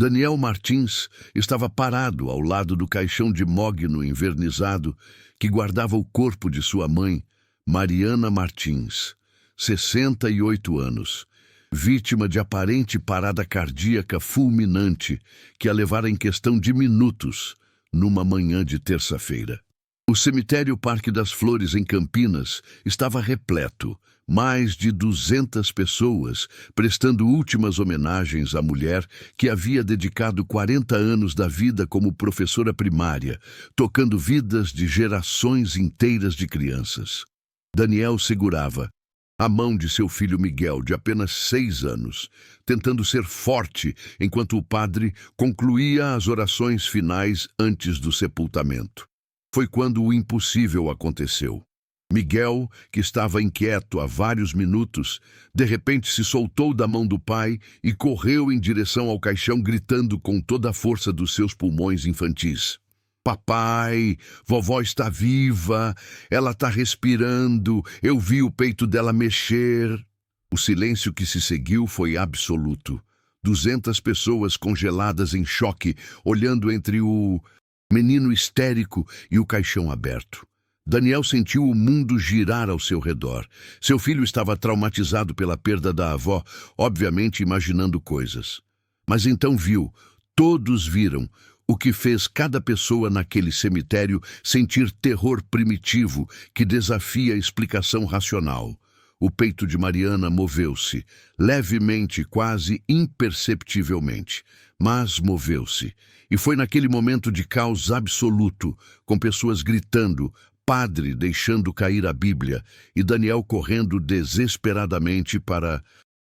Daniel Martins estava parado ao lado do caixão de mogno envernizado que guardava o corpo de sua mãe, Mariana Martins, 68 anos, vítima de aparente parada cardíaca fulminante que a levara em questão de minutos numa manhã de terça-feira. O cemitério Parque das Flores, em Campinas, estava repleto, mais de 200 pessoas, prestando últimas homenagens à mulher que havia dedicado 40 anos da vida como professora primária, tocando vidas de gerações inteiras de crianças. Daniel segurava a mão de seu filho Miguel, de apenas 6 anos, tentando ser forte enquanto o padre concluía as orações finais antes do sepultamento. Foi quando o impossível aconteceu. Miguel, que estava inquieto há vários minutos, de repente se soltou da mão do pai e correu em direção ao caixão, gritando com toda a força dos seus pulmões infantis: "Papai, vovó está viva, ela está respirando, eu vi o peito dela mexer." O silêncio que se seguiu foi absoluto. 200 pessoas congeladas em choque, olhando entre o menino histérico e o caixão aberto. Daniel sentiu o mundo girar ao seu redor. Seu filho estava traumatizado pela perda da avó, obviamente imaginando coisas. Mas então viu, todos viram, o que fez cada pessoa naquele cemitério sentir terror primitivo que desafia a explicação racional. O peito de Mariana moveu-se, levemente, quase imperceptivelmente, mas moveu-se. E foi naquele momento de caos absoluto, com pessoas gritando, padre deixando cair a Bíblia e Daniel correndo desesperadamente para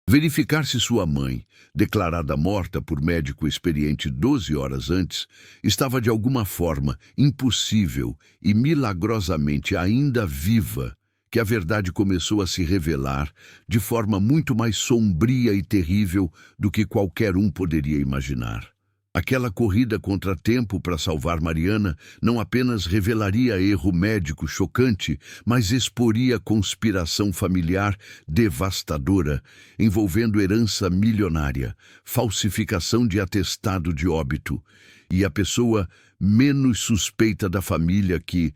verificar se sua mãe, declarada morta por médico experiente 12 horas antes, estava de alguma forma impossível e milagrosamente ainda viva, que a verdade começou a se revelar de forma muito mais sombria e terrível do que qualquer um poderia imaginar. Aquela corrida contra tempo para salvar Mariana não apenas revelaria erro médico chocante, mas exporia conspiração familiar devastadora, envolvendo herança milionária, falsificação de atestado de óbito e a pessoa menos suspeita da família que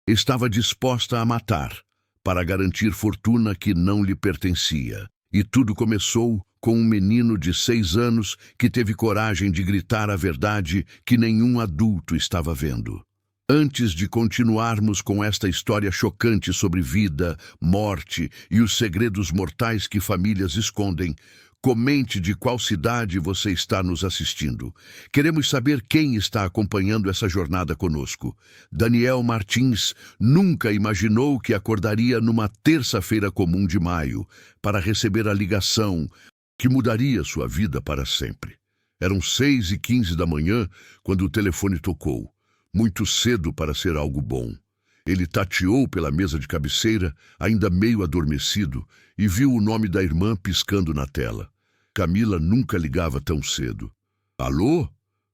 estava disposta a matar para garantir fortuna que não lhe pertencia. E tudo começou com um menino de 6 anos que teve coragem de gritar a verdade que nenhum adulto estava vendo. Antes de continuarmos com esta história chocante sobre vida, morte e os segredos mortais que famílias escondem, comente de qual cidade você está nos assistindo. Queremos saber quem está acompanhando essa jornada conosco. Daniel Martins nunca imaginou que acordaria numa terça-feira comum de maio para receber a ligação que mudaria sua vida para sempre. Eram 6h15 da manhã quando o telefone tocou, muito cedo para ser algo bom. Ele tateou pela mesa de cabeceira, ainda meio adormecido, e viu o nome da irmã piscando na tela. Camila nunca ligava tão cedo. "Alô?"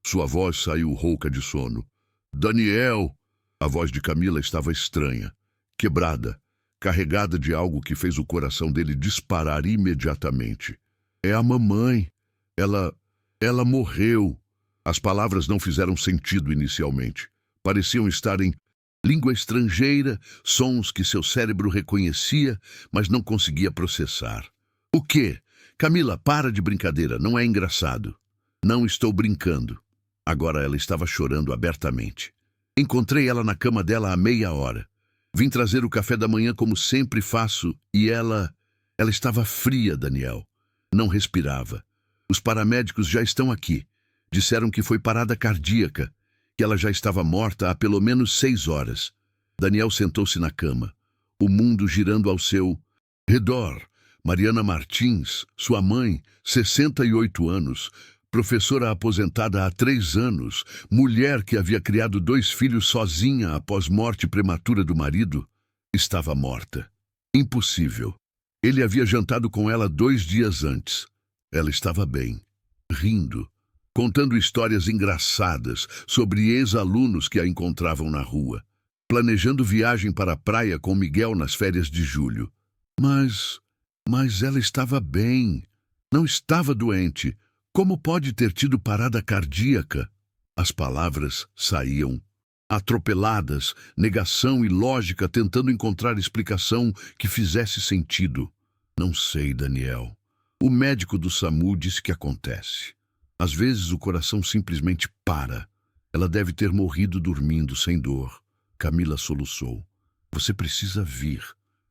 Sua voz saiu rouca de sono. "Daniel!" A voz de Camila estava estranha, quebrada, carregada de algo que fez o coração dele disparar imediatamente. "É a mamãe. Ela morreu." As palavras não fizeram sentido inicialmente. Pareciam estar em língua estrangeira, sons que seu cérebro reconhecia, mas não conseguia processar. "O quê? Camila, para de brincadeira, não é engraçado." "Não estou brincando." Agora ela estava chorando abertamente. "Encontrei ela na cama dela há meia hora. Vim trazer o café da manhã como sempre faço e ela estava fria, Daniel. Não respirava. Os paramédicos já estão aqui. Disseram que foi parada cardíaca, que ela já estava morta há pelo menos 6 horas. Daniel sentou-se na cama, o mundo girando ao seu redor. Mariana Martins, sua mãe, 68 anos, professora aposentada há 3 anos, mulher que havia criado 2 filhos sozinha após morte prematura do marido, estava morta. Impossível. Ele havia jantado com ela 2 dias antes. Ela estava bem, rindo, contando histórias engraçadas sobre ex-alunos que a encontravam na rua, planejando viagem para a praia com Miguel nas férias de julho. Mas ela estava bem, não estava doente, Como pode ter tido parada cardíaca? As palavras saíam atropeladas, negação e lógica tentando encontrar explicação que fizesse sentido. Não sei, Daniel. O médico do SAMU disse que acontece. Às vezes o coração simplesmente para. Ela deve ter morrido dormindo, sem dor. Camila soluçou. Você precisa vir.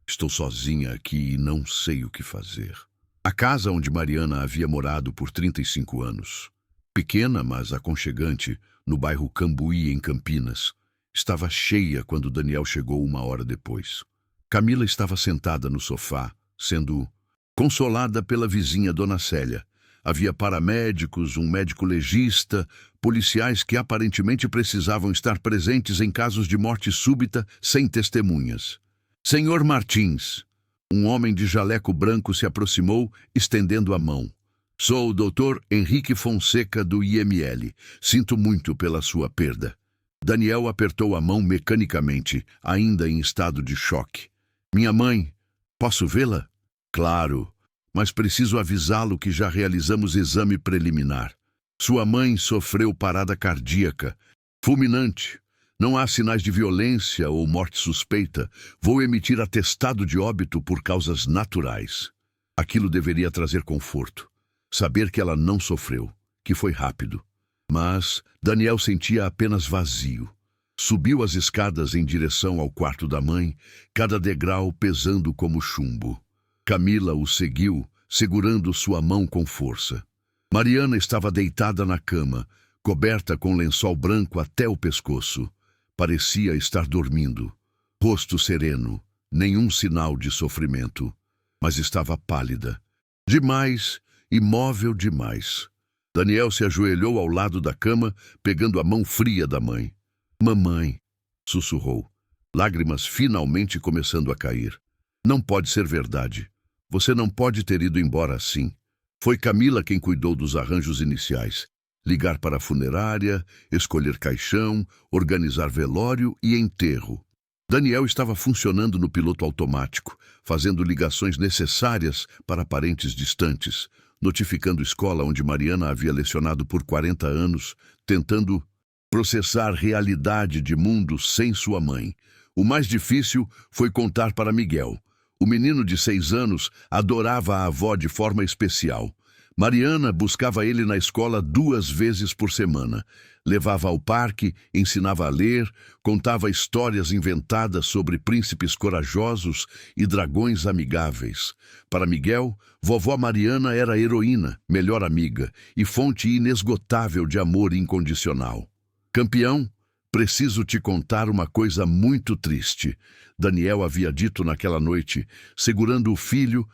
Estou sozinha aqui e não sei o que fazer. A casa onde Mariana havia morado por 35 anos, pequena, mas aconchegante, no bairro Cambuí, em Campinas, estava cheia quando Daniel chegou 1 hora depois. Camila estava sentada no sofá, sendo consolada pela vizinha Dona Célia. Havia paramédicos, um médico legista, policiais que aparentemente precisavam estar presentes em casos de morte súbita sem testemunhas. Senhor Martins, um homem de jaleco branco se aproximou, estendendo a mão. Sou o Dr. Henrique Fonseca, do IML. Sinto muito pela sua perda. Daniel apertou a mão mecanicamente, ainda em estado de choque. Minha mãe, posso vê-la? Claro, mas preciso avisá-lo que já realizamos exame preliminar. Sua mãe sofreu parada cardíaca, fulminante. Não há sinais de violência ou morte suspeita. Vou emitir atestado de óbito por causas naturais. Aquilo deveria trazer conforto. Saber que ela não sofreu, que foi rápido. Mas Daniel sentia apenas vazio. Subiu as escadas em direção ao quarto da mãe, cada degrau pesando como chumbo. Camila o seguiu, segurando sua mão com força. Mariana estava deitada na cama, coberta com lençol branco até o pescoço. Parecia estar dormindo. Rosto sereno, nenhum sinal de sofrimento. Mas estava pálida. Demais, imóvel demais. Daniel se ajoelhou ao lado da cama, pegando a mão fria da mãe. Mamãe, sussurrou, lágrimas finalmente começando a cair. Não pode ser verdade. Você não pode ter ido embora assim. Foi Camila quem cuidou dos arranjos iniciais. Ligar para a funerária, escolher caixão, organizar velório e enterro. Daniel estava funcionando no piloto automático, fazendo ligações necessárias para parentes distantes, notificando a escola onde Mariana havia lecionado por 40 anos, tentando processar realidade de mundo sem sua mãe. O mais difícil foi contar para Miguel. O menino de 6 anos adorava a avó de forma especial. Mariana buscava ele na escola 2 vezes por semana. Levava ao parque, ensinava a ler, contava histórias inventadas sobre príncipes corajosos e dragões amigáveis. Para Miguel, vovó Mariana era a heroína, melhor amiga e fonte inesgotável de amor incondicional. Campeão, preciso te contar uma coisa muito triste. Daniel havia dito naquela noite, segurando o filho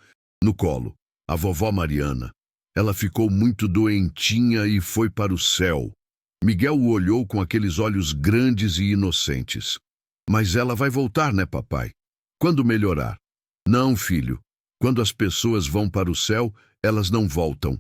no colo. A vovó Mariana. Ela ficou muito doentinha e foi para o céu. Miguel o olhou com aqueles olhos grandes e inocentes. Mas ela vai voltar, né, papai? Quando melhorar? Não, filho. Quando as pessoas vão para o céu, elas não voltam.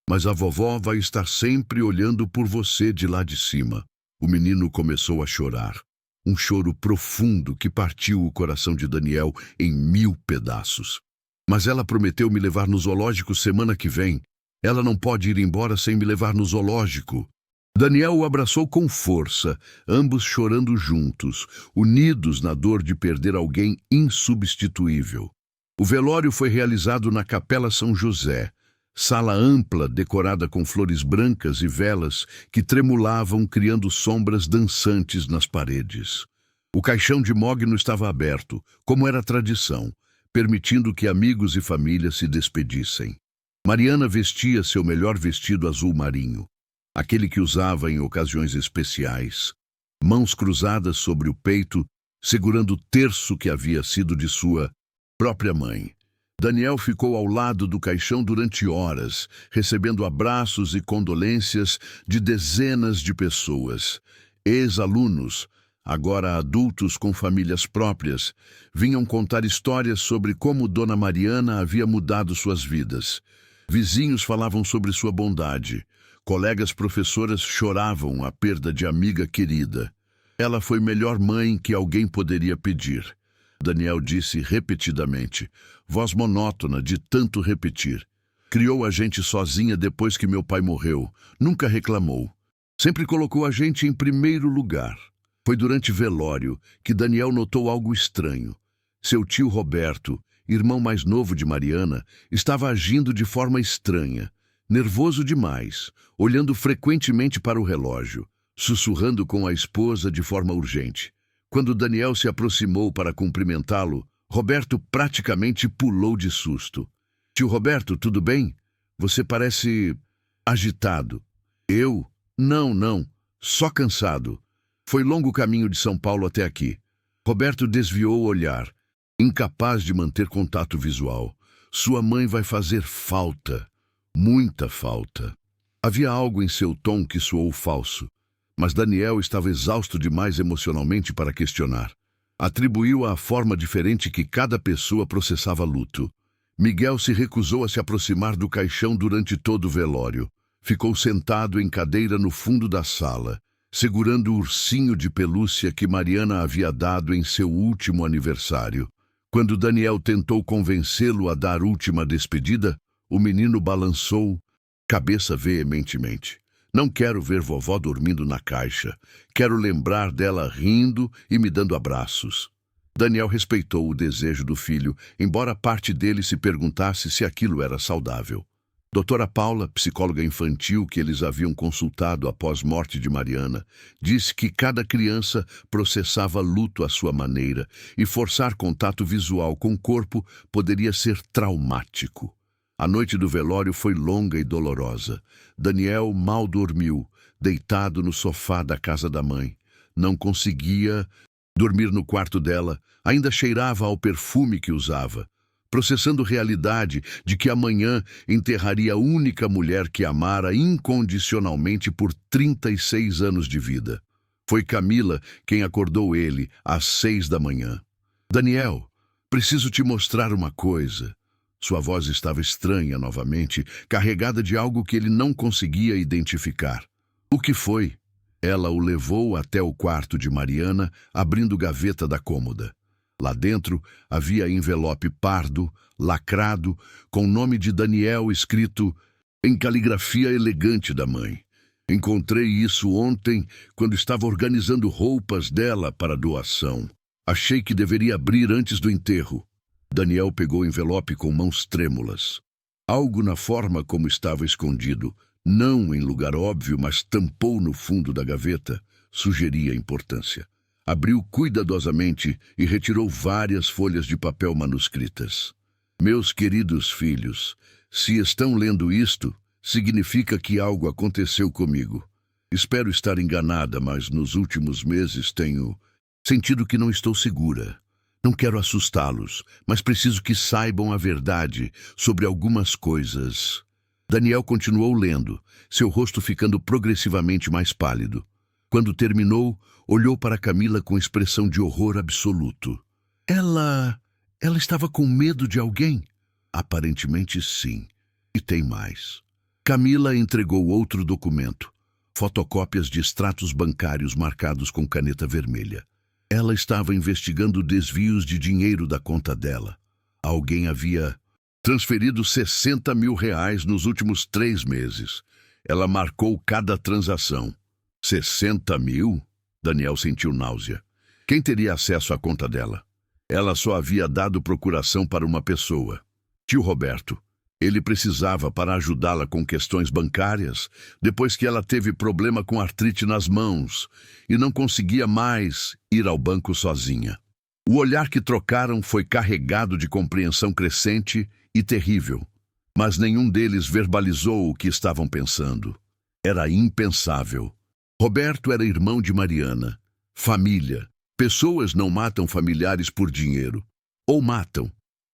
Mas a vovó vai estar sempre olhando por você de lá de cima. O menino começou a chorar. Um choro profundo que partiu o coração de Daniel em 1000 pedaços. Mas ela prometeu me levar no zoológico semana que vem. Ela não pode ir embora sem me levar no zoológico. Daniel o abraçou com força, ambos chorando juntos, unidos na dor de perder alguém insubstituível. O velório foi realizado na Capela São José, sala ampla decorada com flores brancas e velas que tremulavam criando sombras dançantes nas paredes. O caixão de mogno estava aberto, como era tradição, permitindo que amigos e família se despedissem. Mariana vestia seu melhor vestido azul marinho, aquele que usava em ocasiões especiais, mãos cruzadas sobre o peito, segurando o terço que havia sido de sua própria mãe. Daniel ficou ao lado do caixão durante horas, recebendo abraços e condolências de dezenas de pessoas. Ex-alunos, agora adultos com famílias próprias, vinham contar histórias sobre como Dona Mariana havia mudado suas vidas. Vizinhos falavam sobre sua bondade. Colegas professoras choravam a perda de amiga querida. Ela foi melhor mãe que alguém poderia pedir. Daniel disse repetidamente, voz monótona de tanto repetir. Criou a gente sozinha depois que meu pai morreu. Nunca reclamou. Sempre colocou a gente em primeiro lugar. Foi durante velório que Daniel notou algo estranho. Seu tio Roberto, irmão mais novo de Mariana, estava agindo de forma estranha, nervoso demais, olhando frequentemente para o relógio, sussurrando com a esposa de forma urgente. Quando Daniel se aproximou para cumprimentá-lo, Roberto praticamente pulou de susto. Tio Roberto, tudo bem? Você parece agitado. Eu? Não, só cansado. Foi longo o caminho de São Paulo até aqui. Roberto desviou o olhar, incapaz de manter contato visual. Sua mãe vai fazer falta, muita falta. Havia algo em seu tom que soou falso, mas Daniel estava exausto demais emocionalmente para questionar. Atribuiu à forma diferente que cada pessoa processava luto. Miguel se recusou a se aproximar do caixão durante todo o velório. Ficou sentado em cadeira no fundo da sala, segurando o ursinho de pelúcia que Mariana havia dado em seu último aniversário. Quando Daniel tentou convencê-lo a dar última despedida, o menino balançou cabeça veementemente. Não quero ver vovó dormindo na caixa. Quero lembrar dela rindo e me dando abraços. Daniel respeitou o desejo do filho, embora parte dele se perguntasse se aquilo era saudável. Doutora Paula, psicóloga infantil que eles haviam consultado após morte de Mariana, disse que cada criança processava luto à sua maneira e forçar contato visual com o corpo poderia ser traumático. A noite do velório foi longa e dolorosa. Daniel mal dormiu, deitado no sofá da casa da mãe. Não conseguia dormir no quarto dela, ainda cheirava ao perfume que usava, processando a realidade de que amanhã enterraria a única mulher que amara incondicionalmente por 36 anos de vida. Foi Camila quem acordou ele às 6 da manhã. Daniel, preciso te mostrar uma coisa. Sua voz estava estranha novamente, carregada de algo que ele não conseguia identificar. O que foi? Ela o levou até o quarto de Mariana, abrindo gaveta da cômoda. Lá dentro havia envelope pardo, lacrado, com o nome de Daniel escrito em caligrafia elegante da mãe. Encontrei isso ontem, quando estava organizando roupas dela para doação. Achei que deveria abrir antes do enterro. Daniel pegou o envelope com mãos trêmulas. Algo na forma como estava escondido, não em lugar óbvio, mas tampou no fundo da gaveta, sugeria importância. Abriu cuidadosamente e retirou várias folhas de papel manuscritas. Meus queridos filhos, se estão lendo isto, significa que algo aconteceu comigo. Espero estar enganada, mas nos últimos meses tenho sentido que não estou segura. Não quero assustá-los, mas preciso que saibam a verdade sobre algumas coisas. Daniel continuou lendo, seu rosto ficando progressivamente mais pálido. Quando terminou, olhou para Camila com expressão de horror absoluto. Ela estava com medo de alguém? Aparentemente sim. E tem mais. Camila entregou outro documento, fotocópias de extratos bancários marcados com caneta vermelha. Ela estava investigando desvios de dinheiro da conta dela. Alguém havia transferido R$60 mil nos últimos 3 meses. Ela marcou cada transação. 60 mil? Daniel sentiu náusea. Quem teria acesso à conta dela? Ela só havia dado procuração para uma pessoa. Tio Roberto. Ele precisava para ajudá-la com questões bancárias, depois que ela teve problema com artrite nas mãos e não conseguia mais ir ao banco sozinha. O olhar que trocaram foi carregado de compreensão crescente e terrível, mas nenhum deles verbalizou o que estavam pensando. Era impensável. Roberto era irmão de Mariana. Família. Pessoas não matam familiares por dinheiro. Ou matam.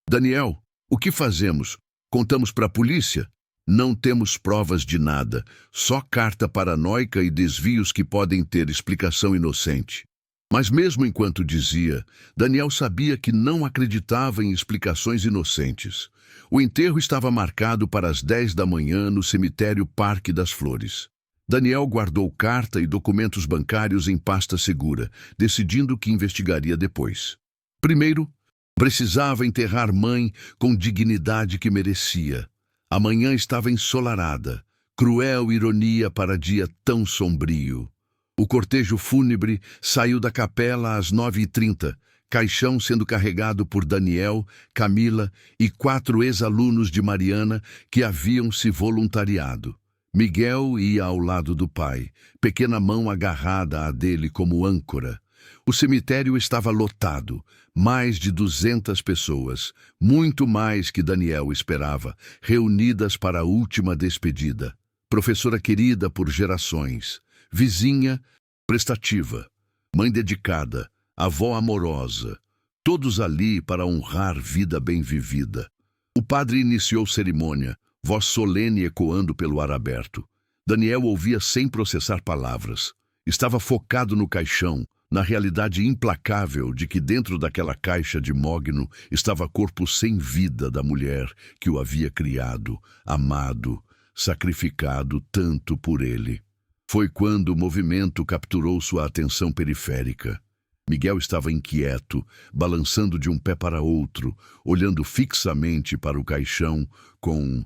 Daniel, o que fazemos? Contamos para a polícia? Não temos provas de nada, só carta paranoica e desvios que podem ter explicação inocente. Mas mesmo enquanto dizia, Daniel sabia que não acreditava em explicações inocentes. O enterro estava marcado para as 10 da manhã no cemitério Parque das Flores. Daniel guardou carta e documentos bancários em pasta segura, decidindo que investigaria depois. Primeiro, precisava enterrar mãe com dignidade que merecia. A manhã estava ensolarada, cruel ironia para dia tão sombrio. O cortejo fúnebre saiu da capela às 9h30, caixão sendo carregado por Daniel, Camila e 4 ex-alunos de Mariana que haviam se voluntariado. Miguel ia ao lado do pai, pequena mão agarrada à dele como âncora. O cemitério estava lotado, mais de 200 pessoas, muito mais que Daniel esperava, reunidas para a última despedida. Professora querida por gerações, vizinha prestativa, mãe dedicada, avó amorosa, todos ali para honrar vida bem vivida. O padre iniciou cerimônia, voz solene ecoando pelo ar aberto. Daniel ouvia sem processar palavras. Estava focado no caixão, na realidade implacável de que dentro daquela caixa de mogno estava corpo sem vida da mulher que o havia criado, amado, sacrificado tanto por ele. Foi quando o movimento capturou sua atenção periférica. Miguel estava inquieto, balançando de um pé para outro, olhando fixamente para o caixão com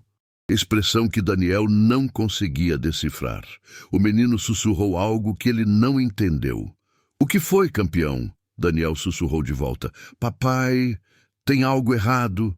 expressão que Daniel não conseguia decifrar. O menino sussurrou algo que ele não entendeu. "O que foi, campeão?" Daniel sussurrou de volta. "Papai, tem algo errado."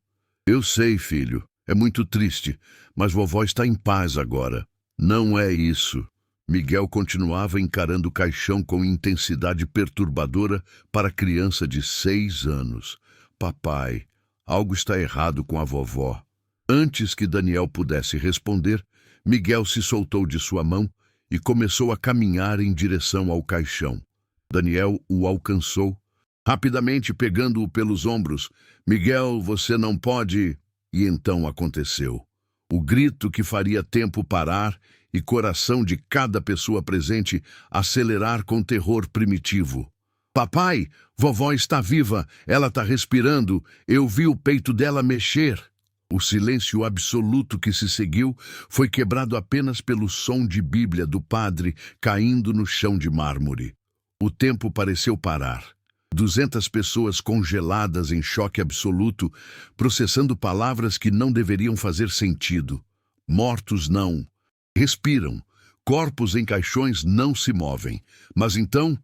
"Eu sei, filho. É muito triste, mas vovó está em paz agora." "Não é isso." Miguel continuava encarando o caixão com intensidade perturbadora para a criança de 6 anos. "Papai, algo está errado com a vovó." Antes que Daniel pudesse responder, Miguel se soltou de sua mão e começou a caminhar em direção ao caixão. Daniel o alcançou, rapidamente pegando-o pelos ombros. "Miguel, você não pode..." E então aconteceu. O grito que faria tempo parar e coração de cada pessoa presente acelerar com terror primitivo. "Papai, vovó está viva, ela está respirando, eu vi o peito dela mexer." O silêncio absoluto que se seguiu foi quebrado apenas pelo som de Bíblia do padre caindo no chão de mármore. O tempo pareceu parar. 200 pessoas congeladas em choque absoluto, processando palavras que não deveriam fazer sentido. Mortos não. Respiram. Corpos em caixões não se movem. Mas então,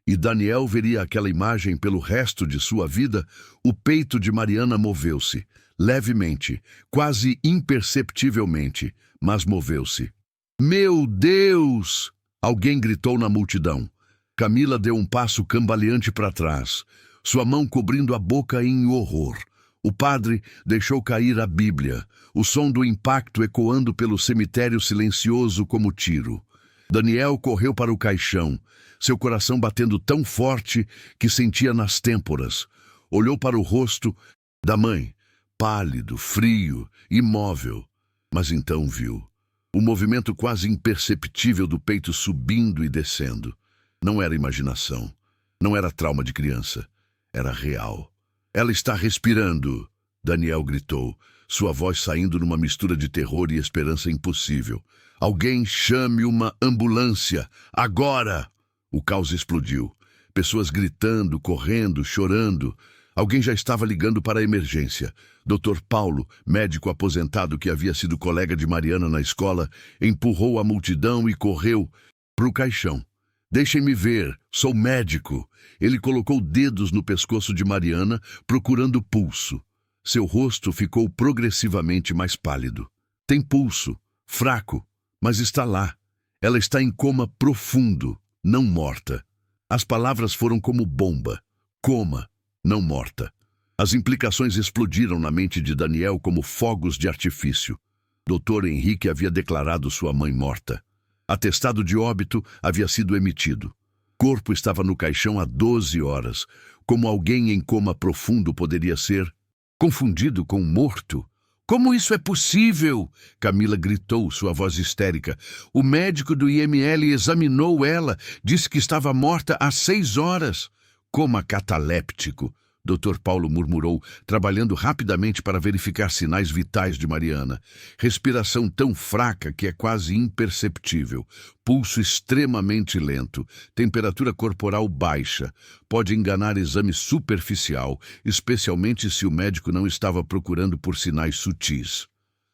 e Daniel veria aquela imagem pelo resto de sua vida, o peito de Mariana moveu-se. Levemente, quase imperceptivelmente, mas moveu-se. "Meu Deus!" Alguém gritou na multidão. Camila deu um passo cambaleante para trás, sua mão cobrindo a boca em horror. O padre deixou cair a Bíblia, o som do impacto ecoando pelo cemitério silencioso como tiro. Daniel correu para o caixão, seu coração batendo tão forte que sentia nas têmporas. Olhou para o rosto da mãe, pálido, frio, imóvel. Mas então viu o movimento quase imperceptível do peito subindo e descendo. Não era imaginação, não era trauma de criança, era real. "Ela está respirando!" Daniel gritou, sua voz saindo numa mistura de terror e esperança impossível. "Alguém chame uma ambulância! Agora!" O caos explodiu. Pessoas gritando, correndo, chorando. Alguém já estava ligando para a emergência. Dr. Paulo, médico aposentado que havia sido colega de Mariana na escola, empurrou a multidão e correu para o caixão. "Deixem-me ver, sou médico." Ele colocou dedos no pescoço de Mariana, procurando pulso. Seu rosto ficou progressivamente mais pálido. "Tem pulso, fraco, mas está lá. Ela está em coma profundo, não morta." As palavras foram como bomba. Coma, não morta. As implicações explodiram na mente de Daniel como fogos de artifício. Dr. Henrique havia declarado sua mãe morta. Atestado de óbito havia sido emitido. Corpo estava no caixão há 12 horas. Como alguém em coma profundo poderia ser confundido com morto? "Como isso é possível?" Camila gritou, sua voz histérica. "O médico do IML examinou ela, disse que estava morta há 6 horas." "Coma cataléptico," Dr. Paulo murmurou, trabalhando rapidamente para verificar sinais vitais de Mariana. Respiração tão fraca que é quase imperceptível. Pulso extremamente lento. Temperatura corporal baixa. Pode enganar exame superficial, especialmente se o médico não estava procurando por sinais sutis.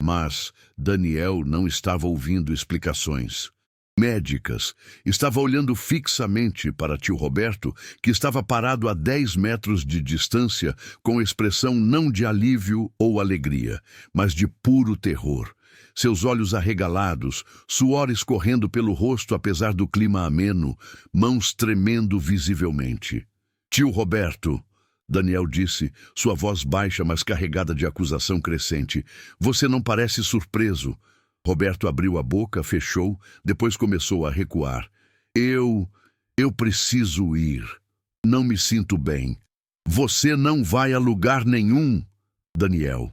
Mas Daniel não estava ouvindo explicações médicas. Estava olhando fixamente para tio Roberto, que estava parado a 10 metros de distância, com expressão não de alívio ou alegria, mas de puro terror. Seus olhos arregalados, suor escorrendo pelo rosto apesar do clima ameno, mãos tremendo visivelmente. Tio Roberto, Daniel disse, sua voz baixa, mas carregada de acusação crescente, você não parece surpreso. Roberto abriu a boca, fechou, depois começou a recuar. Eu preciso ir. Não me sinto bem. Você não vai a lugar nenhum. Daniel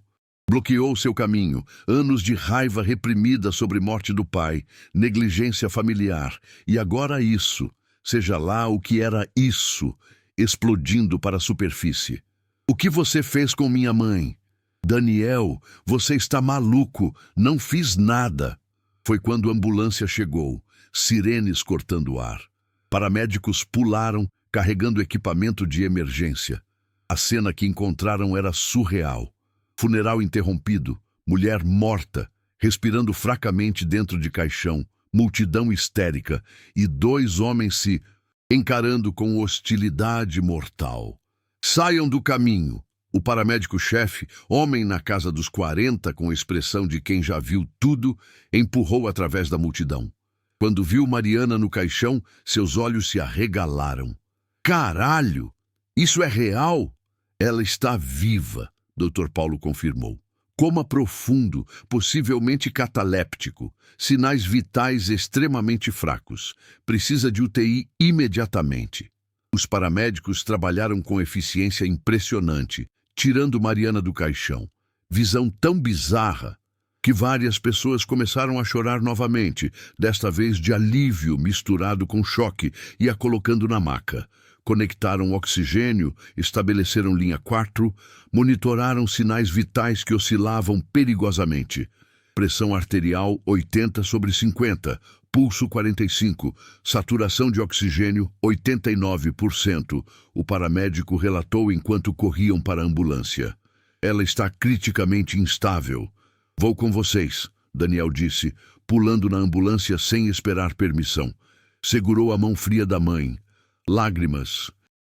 bloqueou seu caminho. Anos de raiva reprimida sobre morte do pai, negligência familiar. E agora isso, seja lá o que era isso, explodindo para a superfície. O que você fez com minha mãe? Daniel, você está maluco, não fiz nada. Foi quando a ambulância chegou, sirenes cortando o ar. Paramédicos pularam, carregando equipamento de emergência. A cena que encontraram era surreal. Funeral interrompido, mulher morta, respirando fracamente dentro de caixão, multidão histérica e 2 homens se encarando com hostilidade mortal. Saiam do caminho. O paramédico-chefe, homem na casa dos 40, com expressão de quem já viu tudo, empurrou através da multidão. Quando viu Mariana no caixão, seus olhos se arregalaram. Caralho! Isso é real? Ela está viva, Dr. Paulo confirmou. Coma profundo, possivelmente cataléptico. Sinais vitais extremamente fracos. Precisa de UTI imediatamente. Os paramédicos trabalharam com eficiência impressionante, tirando Mariana do caixão. Visão tão bizarra que várias pessoas começaram a chorar novamente, desta vez de alívio misturado com choque, e a colocando na maca. Conectaram oxigênio, estabeleceram linha 4, monitoraram sinais vitais que oscilavam perigosamente. Pressão arterial 80/50, pulso 45, saturação de oxigênio 89%, o paramédico relatou enquanto corriam para a ambulância. Ela está criticamente instável. Vou com vocês, Daniel disse, pulando na ambulância sem esperar permissão. Segurou a mão fria da mãe. Lágrimas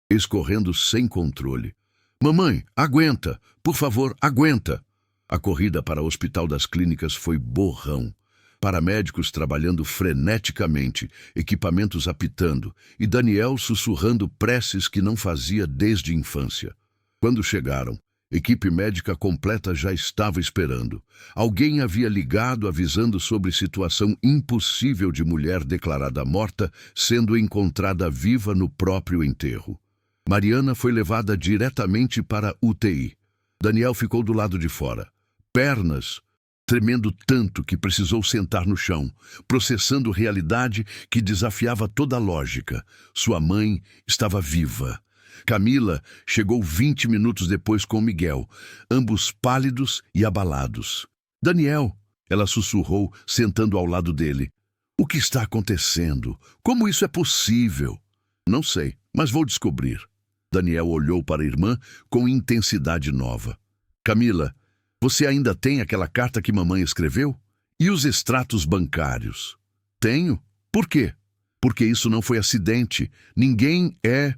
escorrendo sem controle. Mamãe, aguenta, por favor, aguenta. A corrida para o Hospital das Clínicas foi borrão. Paramédicos trabalhando freneticamente, equipamentos apitando, e Daniel sussurrando preces que não fazia desde a infância. Quando chegaram, equipe médica completa já estava esperando. Alguém havia ligado avisando sobre situação impossível de mulher declarada morta sendo encontrada viva no próprio enterro. Mariana foi levada diretamente para UTI. Daniel ficou do lado de fora. Pernas tremendo tanto que precisou sentar no chão, processando realidade que desafiava toda a lógica. Sua mãe estava viva. Camila chegou 20 minutos depois com Miguel, ambos pálidos e abalados. Daniel, ela sussurrou, sentando ao lado dele. O que está acontecendo? Como isso é possível? Não sei, mas vou descobrir. Daniel olhou para a irmã com intensidade nova. Camila, você ainda tem aquela carta que mamãe escreveu? E os extratos bancários? Tenho. Por quê? Porque isso não foi acidente. Ninguém é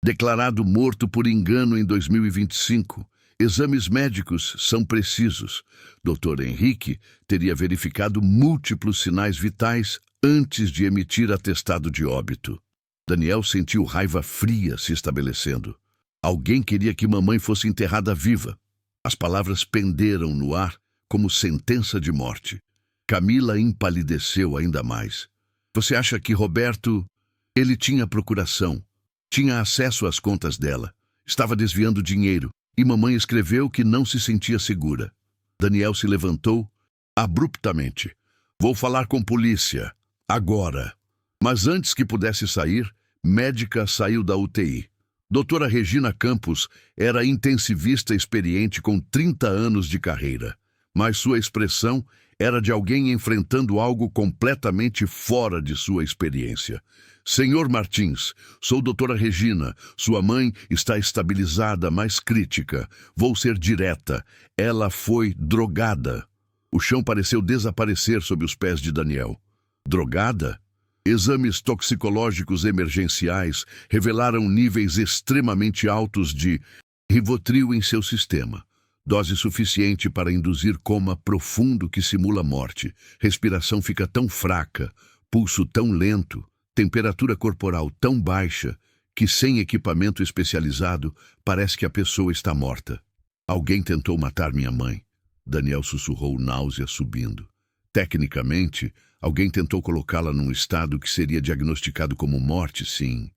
declarado morto por engano em 2025. Exames médicos são precisos. Dr. Henrique teria verificado múltiplos sinais vitais antes de emitir atestado de óbito. Daniel sentiu raiva fria se estabelecendo. Alguém queria que mamãe fosse enterrada viva. As palavras penderam no ar como sentença de morte. Camila empalideceu ainda mais. Você acha que Roberto... Ele tinha procuração. Tinha acesso às contas dela. Estava desviando dinheiro. E mamãe escreveu que não se sentia segura. Daniel se levantou abruptamente. Vou falar com polícia. Agora. Mas antes que pudesse sair, médica saiu da UTI. Doutora Regina Campos era intensivista experiente com 30 anos de carreira, mas sua expressão era de alguém enfrentando algo completamente fora de sua experiência. Senhor Martins, sou doutora Regina. Sua mãe está estabilizada, mas crítica. Vou ser direta. Ela foi drogada. O chão pareceu desaparecer sob os pés de Daniel. Drogada? Exames toxicológicos emergenciais revelaram níveis extremamente altos de Rivotril em seu sistema. Dose suficiente para induzir coma profundo que simula morte. Respiração fica tão fraca, pulso tão lento, temperatura corporal tão baixa, que sem equipamento especializado, parece que a pessoa está morta. Alguém tentou matar minha mãe. Daniel sussurrou, náusea subindo. Tecnicamente, alguém tentou colocá-la num estado que seria diagnosticado como morte, sim.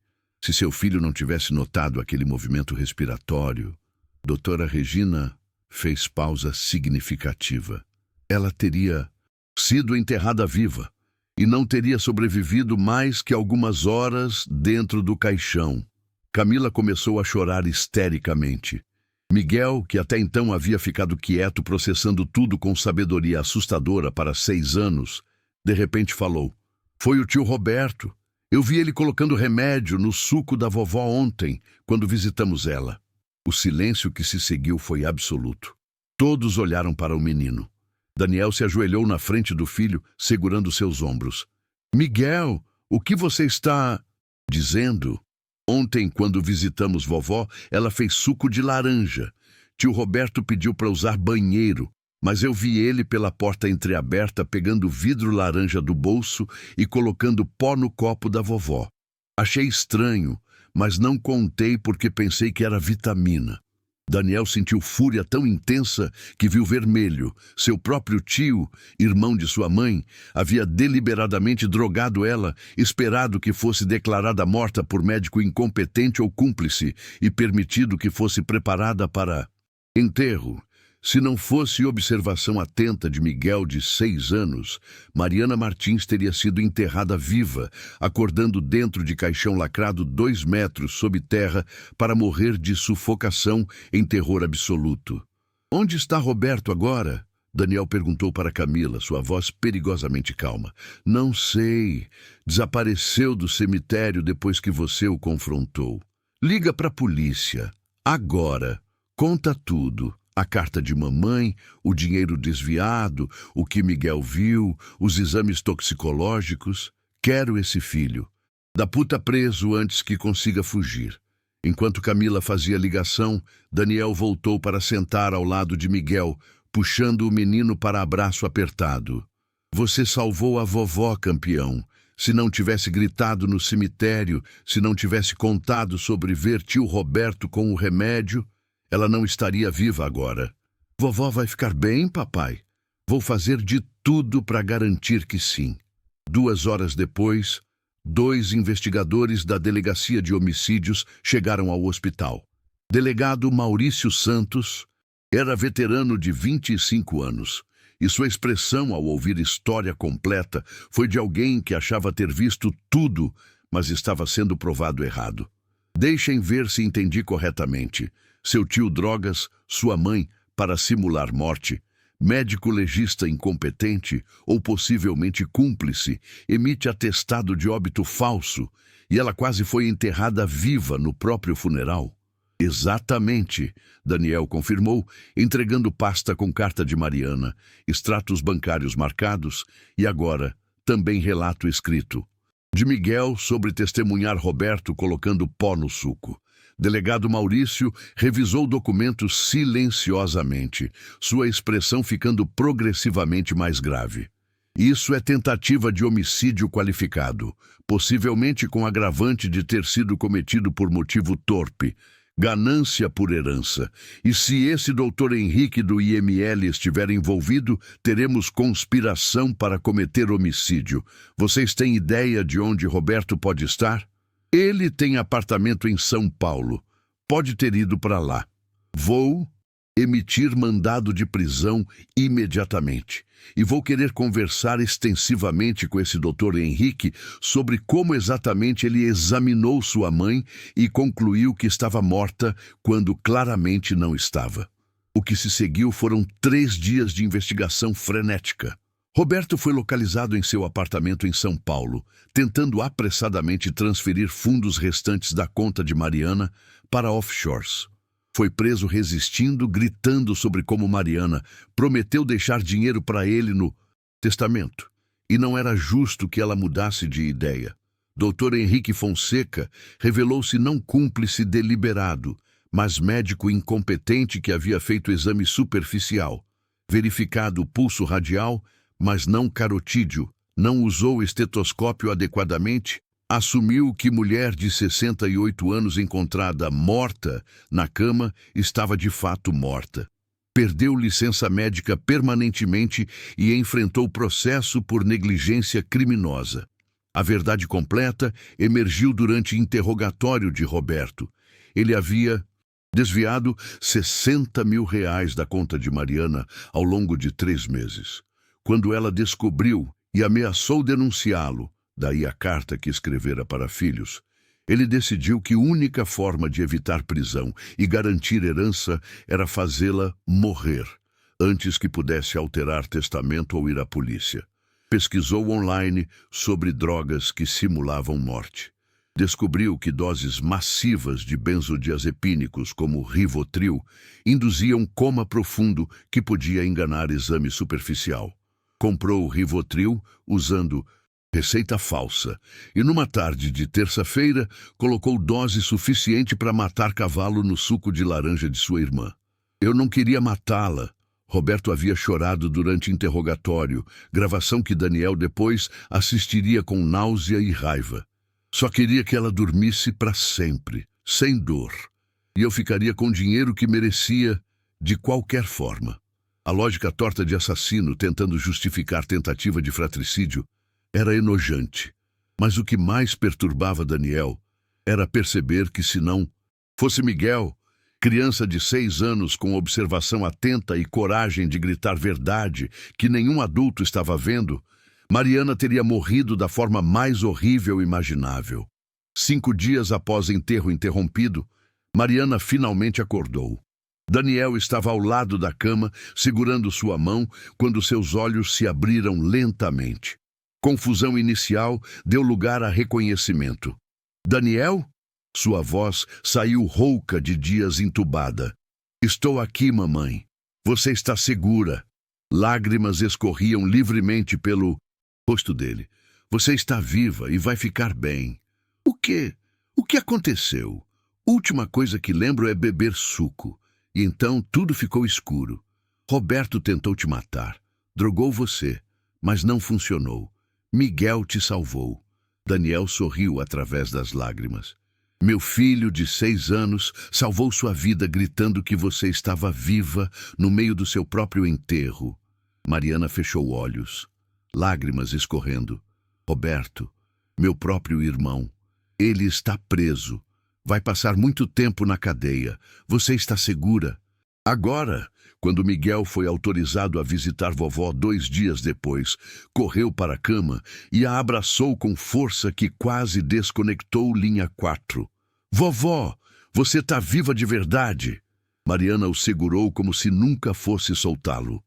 Se seu filho não tivesse notado aquele movimento respiratório. Doutora Regina fez pausa significativa. Ela teria sido enterrada viva e não teria sobrevivido mais que algumas horas dentro do caixão. Camila começou a chorar histericamente. Miguel, que até então havia ficado quieto, processando tudo com sabedoria assustadora para 6 anos, de repente falou: "Foi o tio Roberto. Eu vi ele colocando remédio no suco da vovó ontem, quando visitamos ela." O silêncio que se seguiu foi absoluto. Todos olharam para o menino. Daniel se ajoelhou na frente do filho, segurando seus ombros. "Miguel, o que você está dizendo?" "Ontem, quando visitamos vovó, ela fez suco de laranja. Tio Roberto pediu para usar banheiro, mas eu vi ele pela porta entreaberta pegando vidro laranja do bolso e colocando pó no copo da vovó. Achei estranho, mas não contei porque pensei que era vitamina." Daniel sentiu fúria tão intensa que viu vermelho. Seu próprio tio, irmão de sua mãe, havia deliberadamente drogado ela, esperado que fosse declarada morta por médico incompetente ou cúmplice e permitido que fosse preparada para enterro. Se não fosse observação atenta de Miguel, de 6 anos, Mariana Martins teria sido enterrada viva, acordando dentro de caixão lacrado 2 metros sob terra para morrer de sufocação em terror absoluto. "Onde está Roberto agora?" Daniel perguntou para Camila, sua voz perigosamente calma. "Não sei. Desapareceu do cemitério depois que você o confrontou. Liga para a polícia. Agora. Conta tudo. A carta de mamãe, o dinheiro desviado, o que Miguel viu, os exames toxicológicos. Quero esse filho. Da puta preso antes que consiga fugir." Enquanto Camila fazia ligação, Daniel voltou para sentar ao lado de Miguel, puxando o menino para abraço apertado. "Você salvou a vovó, campeão. Se não tivesse gritado no cemitério, se não tivesse contado sobre ver tio Roberto com o remédio, ela não estaria viva agora." "Vovó vai ficar bem, papai. Vou fazer de tudo para garantir que sim." 2 horas depois, 2 investigadores da Delegacia de Homicídios chegaram ao hospital. Delegado Maurício Santos era veterano de 25 anos, e sua expressão ao ouvir história completa foi de alguém que achava ter visto tudo, mas estava sendo provado errado. "Deixem ver se entendi corretamente. Seu tio drogas, sua mãe, para simular morte, médico legista incompetente ou possivelmente cúmplice, emite atestado de óbito falso e ela quase foi enterrada viva no próprio funeral." "Exatamente", Daniel confirmou, entregando pasta com carta de Mariana, extratos bancários marcados e agora também relato escrito de Miguel sobre testemunhar Roberto colocando pó no suco. Delegado Maurício revisou o documento silenciosamente, sua expressão ficando progressivamente mais grave. "Isso é tentativa de homicídio qualificado, possivelmente com agravante de ter sido cometido por motivo torpe, ganância por herança. E se esse doutor Henrique do IML estiver envolvido, teremos conspiração para cometer homicídio. Vocês têm ideia de onde Roberto pode estar?" "Ele tem apartamento em São Paulo. Pode ter ido para lá. Vou emitir mandado de prisão imediatamente. E vou querer conversar extensivamente com esse doutor Henrique sobre como exatamente ele examinou sua mãe e concluiu que estava morta quando claramente não estava." O que se seguiu foram 3 dias de investigação frenética. Roberto foi localizado em seu apartamento em São Paulo, tentando apressadamente transferir fundos restantes da conta de Mariana para offshores. Foi preso resistindo, gritando sobre como Mariana prometeu deixar dinheiro para ele no testamento. E não era justo que ela mudasse de ideia. Dr. Henrique Fonseca revelou-se não cúmplice deliberado, mas médico incompetente que havia feito exame superficial, verificado o pulso radial, mas não carotídeo, não usou estetoscópio adequadamente, assumiu que mulher de 68 anos encontrada morta na cama estava de fato morta. Perdeu licença médica permanentemente e enfrentou processo por negligência criminosa. A verdade completa emergiu durante interrogatório de Roberto. Ele havia desviado R$60 mil da conta de Mariana ao longo de 3 meses. Quando ela descobriu e ameaçou denunciá-lo, daí a carta que escrevera para filhos, ele decidiu que a única forma de evitar prisão e garantir herança era fazê-la morrer, antes que pudesse alterar testamento ou ir à polícia. Pesquisou online sobre drogas que simulavam morte. Descobriu que doses massivas de benzodiazepínicos, como Rivotril, induziam coma profundo que podia enganar exame superficial. Comprou o Rivotril usando receita falsa e, numa tarde de terça-feira, colocou dose suficiente para matar cavalo no suco de laranja de sua irmã. Eu não queria matá-la. Roberto havia chorado durante interrogatório, gravação que Daniel depois assistiria com náusea e raiva. Só queria que ela dormisse para sempre, sem dor, e eu ficaria com o dinheiro que merecia de qualquer forma. A lógica torta de assassino tentando justificar tentativa de fratricídio era enojante, mas o que mais perturbava Daniel era perceber que, se não fosse Miguel, criança de 6 anos com observação atenta e coragem de gritar verdade que nenhum adulto estava vendo, Mariana teria morrido da forma mais horrível imaginável. 5 dias após enterro interrompido, Mariana finalmente acordou. Daniel estava ao lado da cama, segurando sua mão, quando seus olhos se abriram lentamente. Confusão inicial deu lugar a reconhecimento. Daniel? Sua voz saiu rouca de dias entubada. Estou aqui, mamãe. Você está segura. Lágrimas escorriam livremente pelo rosto dele. Você está viva e vai ficar bem. O quê? O que aconteceu? Última coisa que lembro é beber suco. E então tudo ficou escuro. Roberto tentou te matar. Drogou você, mas não funcionou. Miguel te salvou. Daniel sorriu através das lágrimas. Meu filho de 6 anos salvou sua vida gritando que você estava viva no meio do seu próprio enterro. Mariana fechou olhos, lágrimas escorrendo. Roberto, meu próprio irmão, ele está preso. Vai passar muito tempo na cadeia. Você está segura? Agora, quando Miguel foi autorizado a visitar vovó 2 dias depois, correu para a cama e a abraçou com força que quase desconectou linha 4. Vovó, você está viva de verdade! Mariana o segurou como se nunca fosse soltá-lo.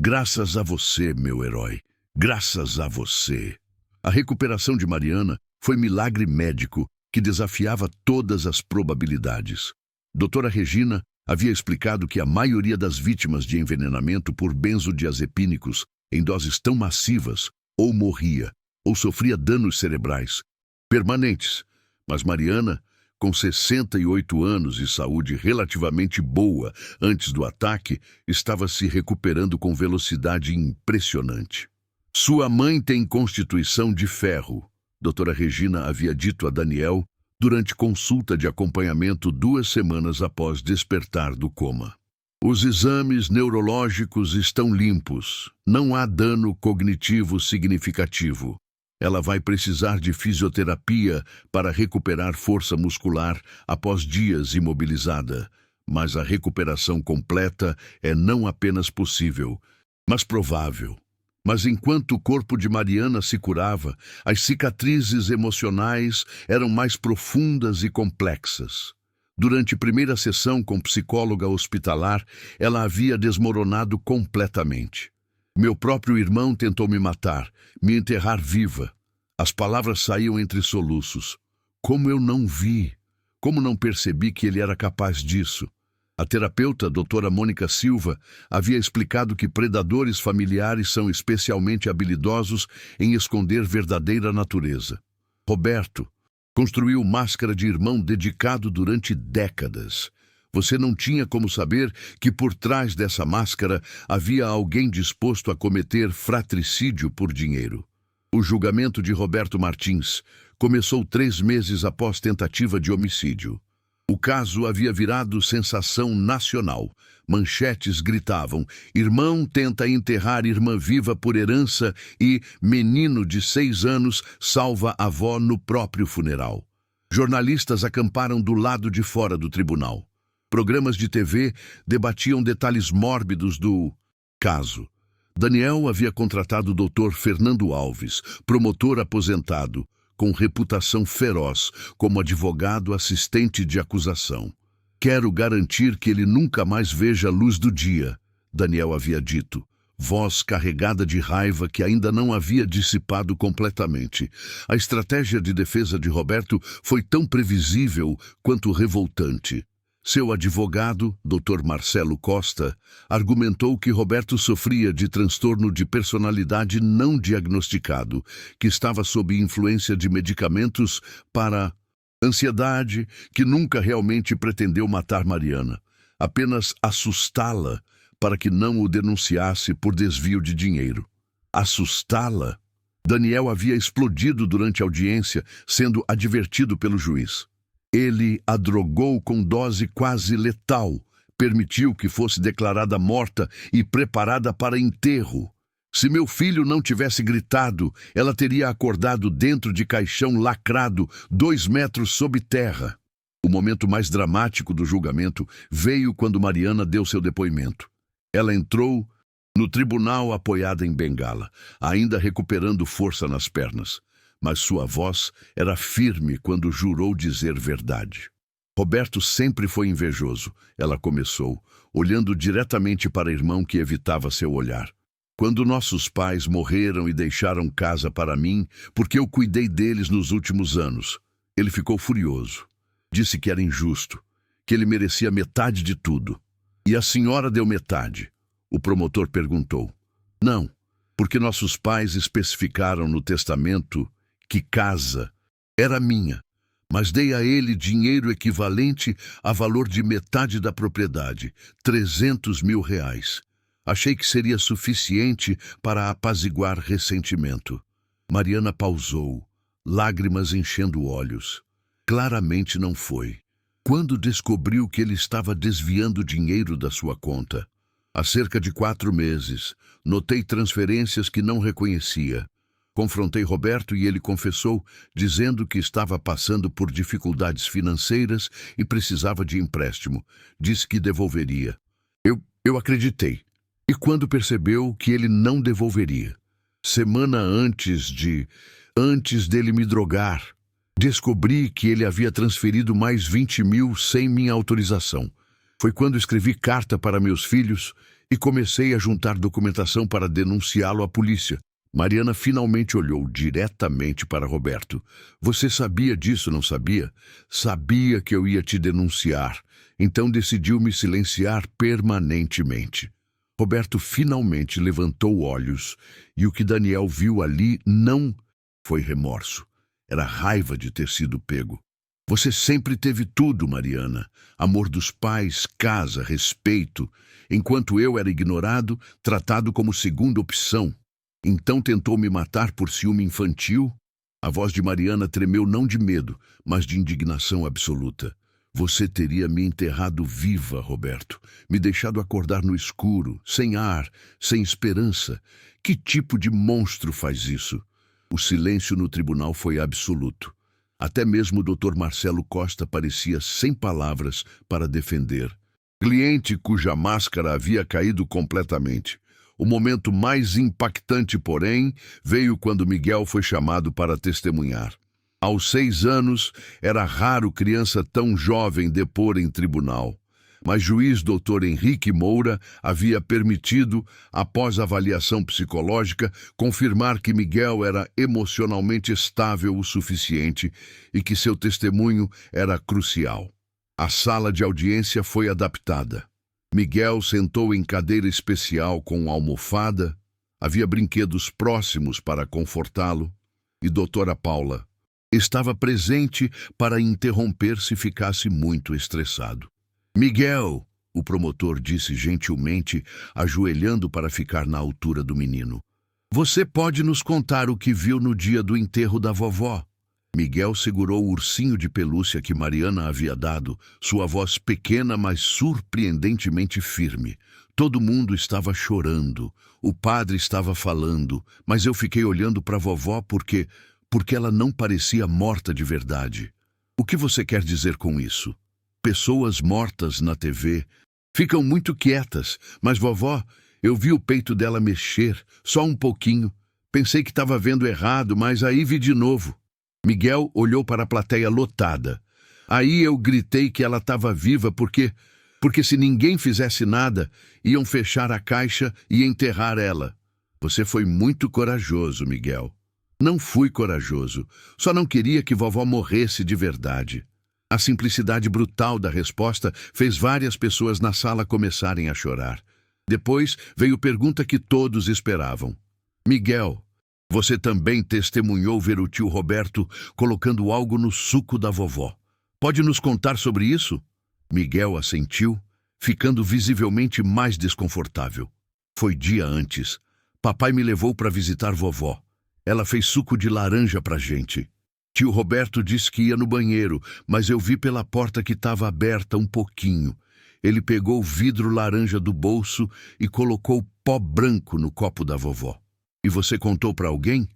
Graças a você, meu herói. Graças a você. A recuperação de Mariana foi milagre médico que desafiava todas as probabilidades. Doutora Regina havia explicado que a maioria das vítimas de envenenamento por benzodiazepínicos em doses tão massivas ou morria ou sofria danos cerebrais permanentes. Mas Mariana, com 68 anos e saúde relativamente boa antes do ataque, estava se recuperando com velocidade impressionante. Sua mãe tem constituição de ferro, doutora Regina havia dito a Daniel durante consulta de acompanhamento 2 semanas após despertar do coma. Os exames neurológicos estão limpos. Não há dano cognitivo significativo. Ela vai precisar de fisioterapia para recuperar força muscular após dias imobilizada. Mas a recuperação completa é não apenas possível, mas provável. Mas enquanto o corpo de Mariana se curava, as cicatrizes emocionais eram mais profundas e complexas. Durante a primeira sessão com psicóloga hospitalar, ela havia desmoronado completamente. Meu próprio irmão tentou me matar, me enterrar viva. As palavras saíam entre soluços. Como eu não vi? Como não percebi que ele era capaz disso? A terapeuta, doutora Mônica Silva, havia explicado que predadores familiares são especialmente habilidosos em esconder verdadeira natureza. Roberto construiu máscara de irmão dedicado durante décadas. Você não tinha como saber que por trás dessa máscara havia alguém disposto a cometer fratricídio por dinheiro. O julgamento de Roberto Martins começou 3 meses após tentativa de homicídio. O caso havia virado sensação nacional. Manchetes gritavam: irmão tenta enterrar irmã viva por herança e menino de 6 anos salva avó no próprio funeral. Jornalistas acamparam do lado de fora do tribunal. Programas de TV debatiam detalhes mórbidos do caso. Daniel havia contratado o Dr. Fernando Alves, promotor aposentado, com reputação feroz como advogado assistente de acusação. Quero garantir que ele nunca mais veja a luz do dia, Daniel havia dito, voz carregada de raiva que ainda não havia dissipado completamente. A estratégia de defesa de Roberto foi tão previsível quanto revoltante. Seu advogado, Dr. Marcelo Costa, argumentou que Roberto sofria de transtorno de personalidade não diagnosticado, que estava sob influência de medicamentos para ansiedade, que nunca realmente pretendeu matar Mariana, apenas assustá-la para que não o denunciasse por desvio de dinheiro. Assustá-la? Daniel havia explodido durante a audiência, sendo advertido pelo juiz. Ele a drogou com dose quase letal, permitiu que fosse declarada morta e preparada para enterro. Se meu filho não tivesse gritado, ela teria acordado dentro de caixão lacrado, 2 metros sob terra. O momento mais dramático do julgamento veio quando Mariana deu seu depoimento. Ela entrou no tribunal apoiada em bengala, ainda recuperando força nas pernas. Mas sua voz era firme quando jurou dizer verdade. Roberto sempre foi invejoso, ela começou, olhando diretamente para o irmão que evitava seu olhar. Quando nossos pais morreram e deixaram casa para mim, porque eu cuidei deles nos últimos anos, ele ficou furioso. Disse que era injusto, que ele merecia metade de tudo. E a senhora deu metade? O promotor perguntou. Não, porque nossos pais especificaram no testamento que casa era minha, mas dei a ele dinheiro equivalente a valor de metade da propriedade, 300 mil reais. Achei que seria suficiente para apaziguar ressentimento. Mariana pausou, lágrimas enchendo olhos. Claramente não foi. Quando descobriu que ele estava desviando dinheiro da sua conta? Há cerca de 4 meses, notei transferências que não reconhecia. Confrontei Roberto e ele confessou, dizendo que estava passando por dificuldades financeiras e precisava de empréstimo. Disse que devolveria. Eu acreditei. E quando percebeu que ele não devolveria? Semana antes dele me drogar, descobri que ele havia transferido mais 20 mil sem minha autorização. Foi quando escrevi carta para meus filhos e comecei a juntar documentação para denunciá-lo à polícia. Mariana finalmente olhou diretamente para Roberto. Você sabia disso, não sabia? Sabia que eu ia te denunciar. Então decidiu me silenciar permanentemente. Roberto finalmente levantou olhos e o que Daniel viu ali não foi remorso. Era raiva de ter sido pego. Você sempre teve tudo, Mariana. Amor dos pais, casa, respeito. Enquanto eu era ignorado, tratado como segunda opção. Então tentou me matar por ciúme infantil? A voz de Mariana tremeu não de medo, mas de indignação absoluta. Você teria me enterrado viva, Roberto, me deixado acordar no escuro, sem ar, sem esperança. Que tipo de monstro faz isso? O silêncio no tribunal foi absoluto. Até mesmo o Dr. Marcelo Costa parecia sem palavras para defender. Cliente cuja máscara havia caído completamente. O momento mais impactante, porém, veio quando Miguel foi chamado para testemunhar. Aos 6 anos, era raro criança tão jovem depor em tribunal. Mas juiz Dr. Henrique Moura havia permitido, após avaliação psicológica, confirmar que Miguel era emocionalmente estável o suficiente e que seu testemunho era crucial. A sala de audiência foi adaptada. Miguel sentou em cadeira especial com almofada, havia brinquedos próximos para confortá-lo, e doutora Paula estava presente para interromper se ficasse muito estressado. Miguel, o promotor disse gentilmente, ajoelhando para ficar na altura do menino. Você pode nos contar o que viu no dia do enterro da vovó? Miguel segurou o ursinho de pelúcia que Mariana havia dado, sua voz pequena, mas surpreendentemente firme. Todo mundo estava chorando, o padre estava falando, mas eu fiquei olhando para a vovó porque ela não parecia morta de verdade. O que você quer dizer com isso? Pessoas mortas na TV ficam muito quietas, mas vovó, eu vi o peito dela mexer, só um pouquinho. Pensei que estava vendo errado, mas aí vi de novo. Miguel olhou para a plateia lotada. Aí eu gritei que ela estava viva porque se ninguém fizesse nada, iam fechar a caixa e enterrar ela. Você foi muito corajoso, Miguel. Não fui corajoso, só não queria que vovó morresse de verdade. A simplicidade brutal da resposta fez várias pessoas na sala começarem a chorar. Depois veio a pergunta que todos esperavam. Miguel, você também testemunhou ver o tio Roberto colocando algo no suco da vovó. Pode nos contar sobre isso? Miguel assentiu, ficando visivelmente mais desconfortável. Foi dia antes. Papai me levou para visitar vovó. Ela fez suco de laranja pra gente. Tio Roberto disse que ia no banheiro, mas eu vi pela porta que estava aberta um pouquinho. Ele pegou o vidro laranja do bolso e colocou pó branco no copo da vovó. E você contou para alguém?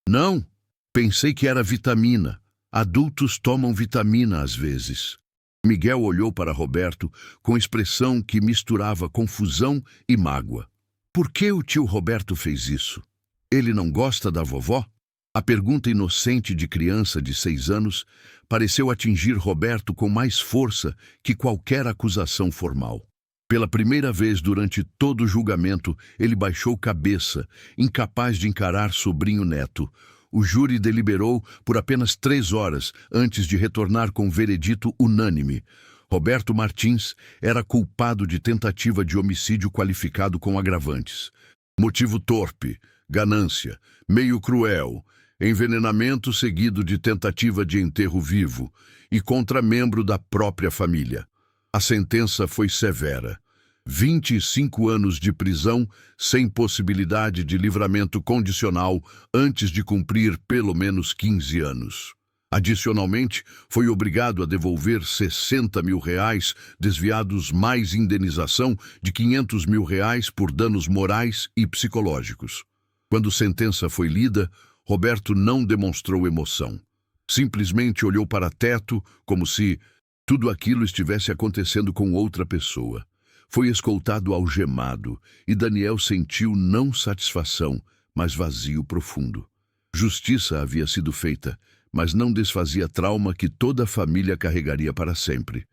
Não. Pensei que era vitamina. Adultos tomam vitamina às vezes. Miguel olhou para Roberto com expressão que misturava confusão e mágoa. Por que o tio Roberto fez isso? Ele não gosta da vovó? A pergunta inocente de criança de 6 anos pareceu atingir Roberto com mais força que qualquer acusação formal. Pela primeira vez durante todo o julgamento, ele baixou cabeça, incapaz de encarar sobrinho neto. O júri deliberou por apenas 3 horas antes de retornar com um veredito unânime. Roberto Martins era culpado de tentativa de homicídio qualificado com agravantes. Motivo torpe, ganância, meio cruel, envenenamento seguido de tentativa de enterro vivo e contra membro da própria família. A sentença foi severa. 25 anos de prisão sem possibilidade de livramento condicional antes de cumprir pelo menos 15 anos. Adicionalmente, foi obrigado a devolver R$60 mil, desviados mais indenização de R$500 mil por danos morais e psicológicos. Quando a sentença foi lida, Roberto não demonstrou emoção. Simplesmente olhou para o teto como se tudo aquilo estivesse acontecendo com outra pessoa. Foi escoltado algemado e Daniel sentiu não satisfação, mas vazio profundo. Justiça havia sido feita, mas não desfazia trauma que toda a família carregaria para sempre.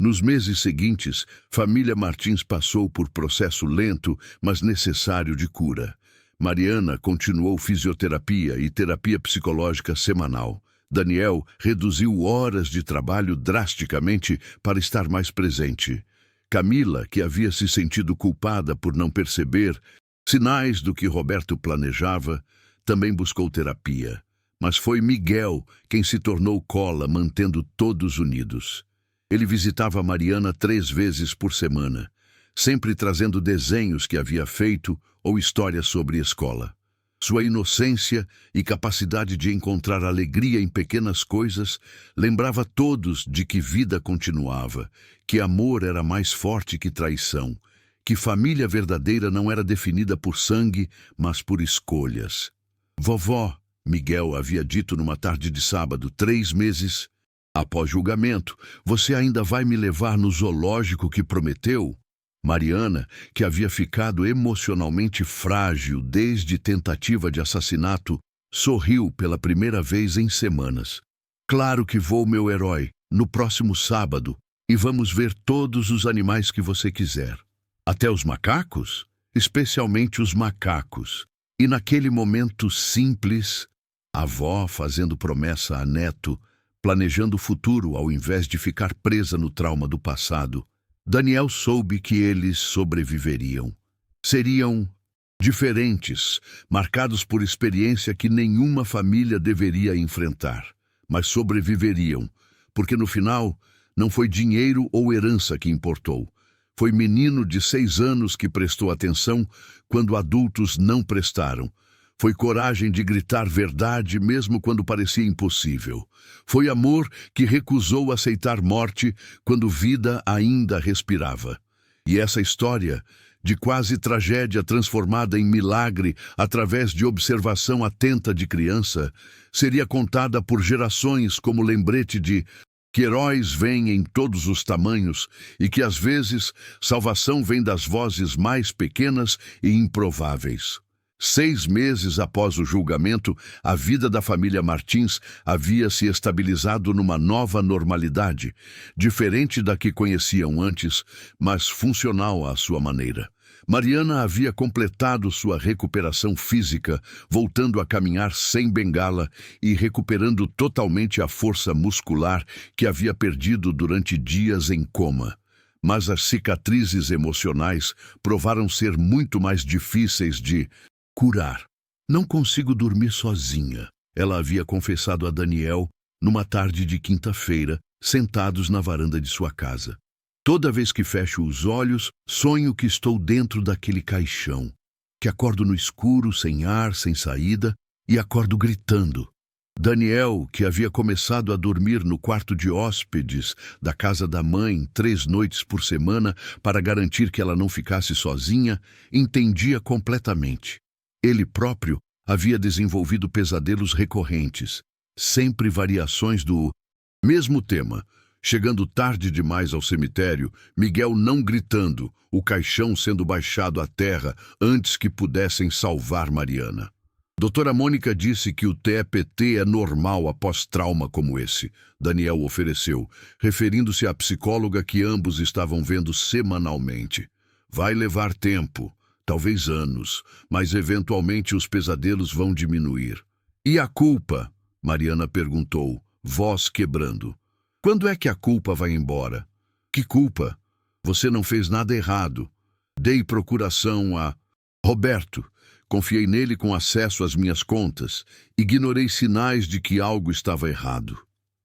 Nos meses seguintes, família Martins passou por processo lento, mas necessário de cura. Mariana continuou fisioterapia e terapia psicológica semanal. Daniel reduziu horas de trabalho drasticamente para estar mais presente. Camila, que havia se sentido culpada por não perceber sinais do que Roberto planejava, também buscou terapia. Mas foi Miguel quem se tornou cola, mantendo todos unidos. Ele visitava Mariana 3 vezes por semana, sempre trazendo desenhos que havia feito ou histórias sobre escola. Sua inocência e capacidade de encontrar alegria em pequenas coisas lembrava todos de que vida continuava, que amor era mais forte que traição, que família verdadeira não era definida por sangue, mas por escolhas. Vovó, Miguel havia dito numa tarde de sábado, 3 meses após julgamento, você ainda vai me levar no zoológico que prometeu? Mariana, que havia ficado emocionalmente frágil desde tentativa de assassinato, sorriu pela primeira vez em semanas. Claro que vou, meu herói, no próximo sábado, e vamos ver todos os animais que você quiser. Até os macacos? Especialmente os macacos. E naquele momento simples, a avó fazendo promessa a neto, planejando o futuro ao invés de ficar presa no trauma do passado. Daniel soube que eles sobreviveriam. Seriam diferentes, marcados por experiência que nenhuma família deveria enfrentar, mas sobreviveriam, porque no final não foi dinheiro ou herança que importou. Foi menino de 6 anos que prestou atenção quando adultos não prestaram. Foi coragem de gritar verdade mesmo quando parecia impossível. Foi amor que recusou aceitar morte quando vida ainda respirava. E essa história, de quase tragédia transformada em milagre através de observação atenta de criança, seria contada por gerações como lembrete de que heróis vêm em todos os tamanhos e que, às vezes, salvação vem das vozes mais pequenas e improváveis. 6 meses após o julgamento, a vida da família Martins havia se estabilizado numa nova normalidade, diferente da que conheciam antes, mas funcional à sua maneira. Mariana havia completado sua recuperação física, voltando a caminhar sem bengala e recuperando totalmente a força muscular que havia perdido durante dias em coma. Mas as cicatrizes emocionais provaram ser muito mais difíceis de curar. Não consigo dormir sozinha, ela havia confessado a Daniel numa tarde de quinta-feira, sentados na varanda de sua casa. Toda vez que fecho os olhos, sonho que estou dentro daquele caixão, que acordo no escuro, sem ar, sem saída, e acordo gritando. Daniel, que havia começado a dormir no quarto de hóspedes da casa da mãe 3 noites por semana para garantir que ela não ficasse sozinha, entendia completamente. Ele próprio havia desenvolvido pesadelos recorrentes, sempre variações do mesmo tema. Chegando tarde demais ao cemitério, Miguel não gritando, o caixão sendo baixado à terra antes que pudessem salvar Mariana. Doutora Mônica disse que o TEPT é normal após trauma como esse, Daniel ofereceu, referindo-se à psicóloga que ambos estavam vendo semanalmente. Vai levar tempo, talvez anos, mas eventualmente os pesadelos vão diminuir. E a culpa? Mariana perguntou, voz quebrando. Quando é que a culpa vai embora? Que culpa? Você não fez nada errado. Dei procuração a Roberto. Confiei nele com acesso às minhas contas. Ignorei sinais de que algo estava errado.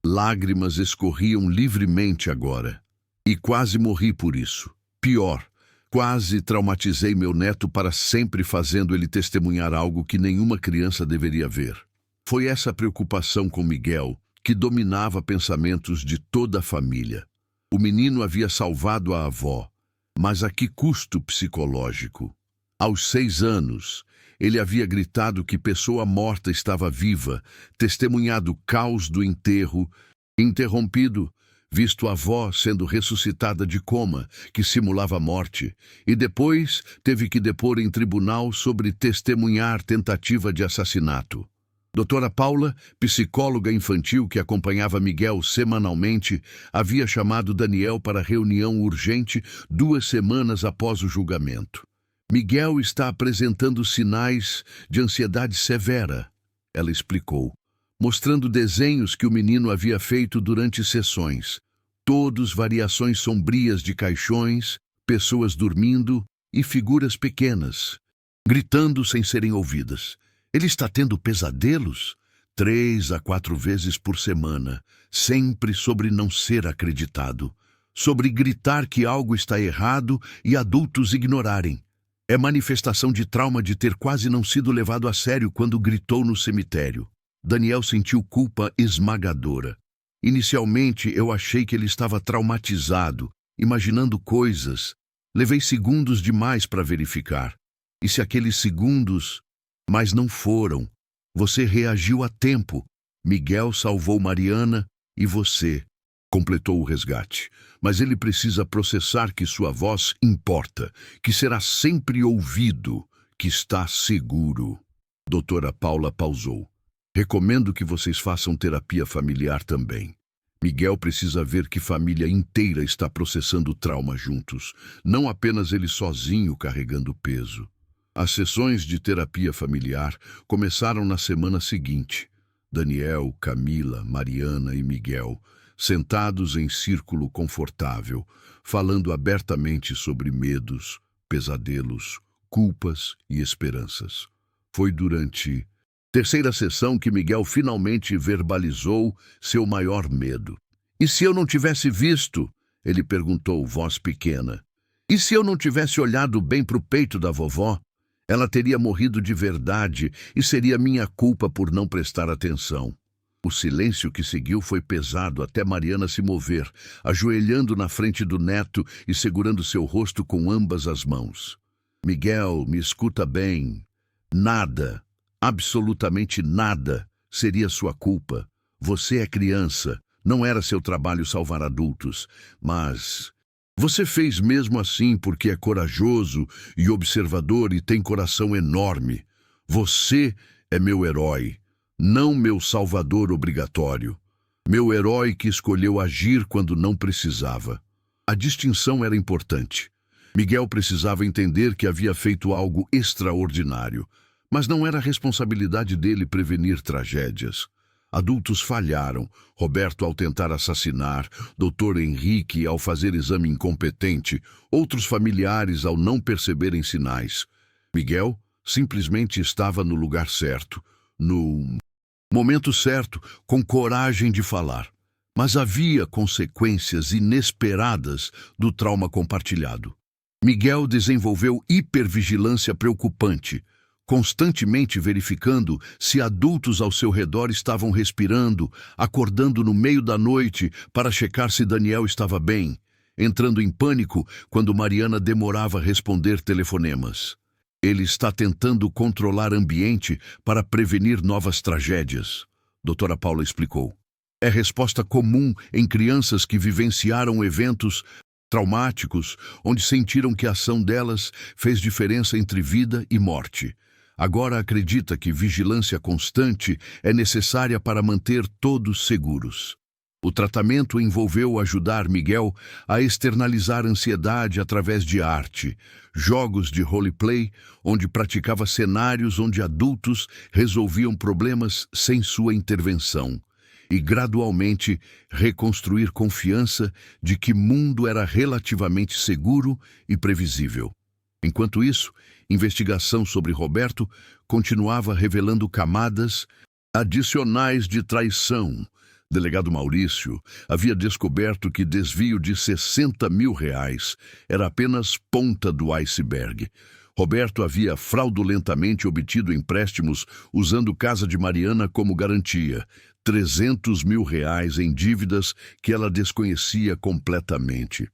Lágrimas escorriam livremente agora. E quase morri por isso. Pior, quase traumatizei meu neto para sempre, fazendo ele testemunhar algo que nenhuma criança deveria ver. Foi essa preocupação com Miguel que dominava pensamentos de toda a família. O menino havia salvado a avó, mas a que custo psicológico? Aos 6 anos, ele havia gritado que pessoa morta estava viva, testemunhado o caos do enterro, interrompido, visto a avó sendo ressuscitada de coma, que simulava morte, e depois teve que depor em tribunal sobre testemunhar tentativa de assassinato. Doutora Paula, psicóloga infantil que acompanhava Miguel semanalmente, havia chamado Daniel para reunião urgente 2 semanas após o julgamento. Miguel está apresentando sinais de ansiedade severa, ela explicou, mostrando desenhos que o menino havia feito durante sessões. Todos variações sombrias de caixões, pessoas dormindo e figuras pequenas, gritando sem serem ouvidas. Ele está tendo pesadelos 3 a 4 vezes por semana, sempre sobre não ser acreditado, sobre gritar que algo está errado e adultos ignorarem. É manifestação de trauma de ter quase não sido levado a sério quando gritou no cemitério. Daniel sentiu culpa esmagadora. Inicialmente eu achei que ele estava traumatizado, imaginando coisas. Levei segundos demais para verificar. E se aqueles segundos... Mas não foram. Você reagiu a tempo. Miguel salvou Mariana e você completou o resgate. Mas ele precisa processar que sua voz importa, que será sempre ouvido, que está seguro. Doutora Paula pausou. Recomendo que vocês façam terapia familiar também. Miguel precisa ver que família inteira está processando o trauma juntos, não apenas ele sozinho carregando o peso. As sessões de terapia familiar começaram na semana seguinte. Daniel, Camila, Mariana e Miguel, sentados em círculo confortável, falando abertamente sobre medos, pesadelos, culpas e esperanças. Foi durante a terceira sessão que Miguel finalmente verbalizou seu maior medo. E se eu não tivesse visto? Ele perguntou, voz pequena. E se eu não tivesse olhado bem para o peito da vovó? Ela teria morrido de verdade e seria minha culpa por não prestar atenção. O silêncio que seguiu foi pesado até Mariana se mover, ajoelhando na frente do neto e segurando seu rosto com ambas as mãos. Miguel, me escuta bem. Nada, absolutamente nada, seria sua culpa. Você é criança, não era seu trabalho salvar adultos, mas você fez mesmo assim porque é corajoso e observador e tem coração enorme. Você é meu herói, não meu salvador obrigatório. Meu herói que escolheu agir quando não precisava. A distinção era importante. Miguel precisava entender que havia feito algo extraordinário, mas não era responsabilidade dele prevenir tragédias. Adultos falharam, Roberto ao tentar assassinar, Dr. Henrique ao fazer exame incompetente, outros familiares ao não perceberem sinais. Miguel simplesmente estava no lugar certo, no momento certo, com coragem de falar. Mas havia consequências inesperadas do trauma compartilhado. Miguel desenvolveu hipervigilância preocupante, constantemente verificando se adultos ao seu redor estavam respirando, acordando no meio da noite para checar se Daniel estava bem, entrando em pânico quando Mariana demorava a responder telefonemas. Ele está tentando controlar o ambiente para prevenir novas tragédias, doutora Paula explicou. É resposta comum em crianças que vivenciaram eventos traumáticos, onde sentiram que a ação delas fez diferença entre vida e morte. Agora acredita que vigilância constante é necessária para manter todos seguros. O tratamento envolveu ajudar Miguel a externalizar ansiedade através de arte, jogos de roleplay, onde praticava cenários onde adultos resolviam problemas sem sua intervenção, e gradualmente reconstruir confiança de que o mundo era relativamente seguro e previsível. Enquanto isso, investigação sobre Roberto continuava revelando camadas adicionais de traição. Delegado Maurício havia descoberto que desvio de R$60 mil era apenas ponta do iceberg. Roberto havia fraudulentamente obtido empréstimos usando casa de Mariana como garantia, R$300 mil em dívidas que ela desconhecia completamente.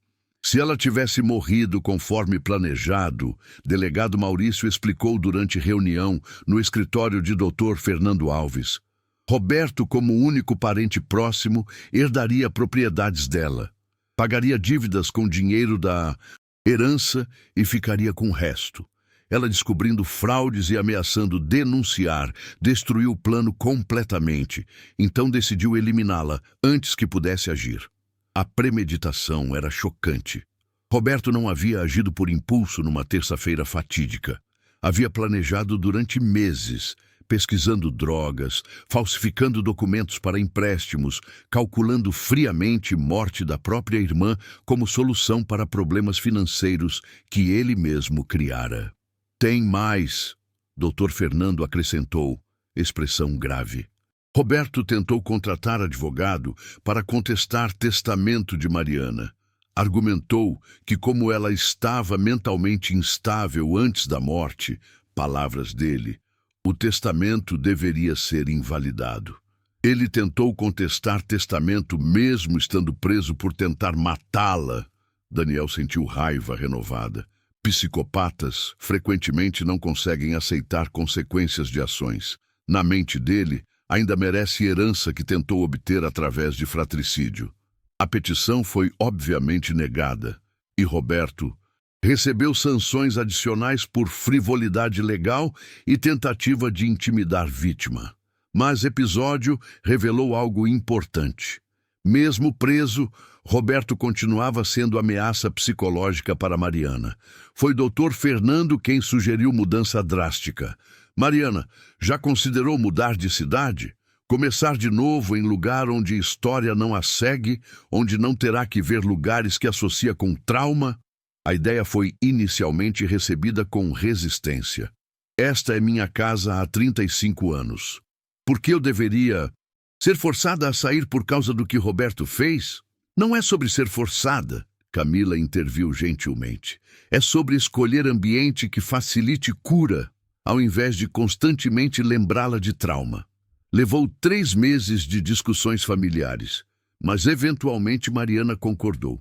Se ela tivesse morrido conforme planejado, delegado Maurício explicou durante reunião no escritório de Dr. Fernando Alves. Roberto, como único parente próximo, herdaria propriedades dela, pagaria dívidas com dinheiro da herança e ficaria com o resto. Ela, descobrindo fraudes e ameaçando denunciar, destruiu o plano completamente, então decidiu eliminá-la antes que pudesse agir. A premeditação era chocante. Roberto não havia agido por impulso numa terça-feira fatídica. Havia planejado durante meses, pesquisando drogas, falsificando documentos para empréstimos, calculando friamente morte da própria irmã como solução para problemas financeiros que ele mesmo criara. Tem mais, Dr. Fernando acrescentou, expressão grave. Roberto tentou contratar advogado para contestar testamento de Mariana. Argumentou que, como ela estava mentalmente instável antes da morte, palavras dele, o testamento deveria ser invalidado. Ele tentou contestar testamento mesmo estando preso por tentar matá-la. Daniel sentiu raiva renovada. Psicopatas frequentemente não conseguem aceitar consequências de ações. Na mente dele, ainda merece herança que tentou obter através de fratricídio. A petição foi obviamente negada, e Roberto recebeu sanções adicionais por frivolidade legal e tentativa de intimidar vítima. Mas episódio revelou algo importante. Mesmo preso, Roberto continuava sendo ameaça psicológica para Mariana. Foi Dr. Fernando quem sugeriu mudança drástica. Mariana, já considerou mudar de cidade? Começar de novo em lugar onde história não a segue, onde não terá que ver lugares que associa com trauma. A ideia foi inicialmente recebida com resistência. Esta é minha casa há 35 anos. Por que eu deveria ser forçada a sair por causa do que Roberto fez? Não é sobre ser forçada, Camila interviu gentilmente. É sobre escolher ambiente que facilite cura, ao invés de constantemente lembrá-la de trauma. Levou 3 meses de discussões familiares, mas eventualmente Mariana concordou.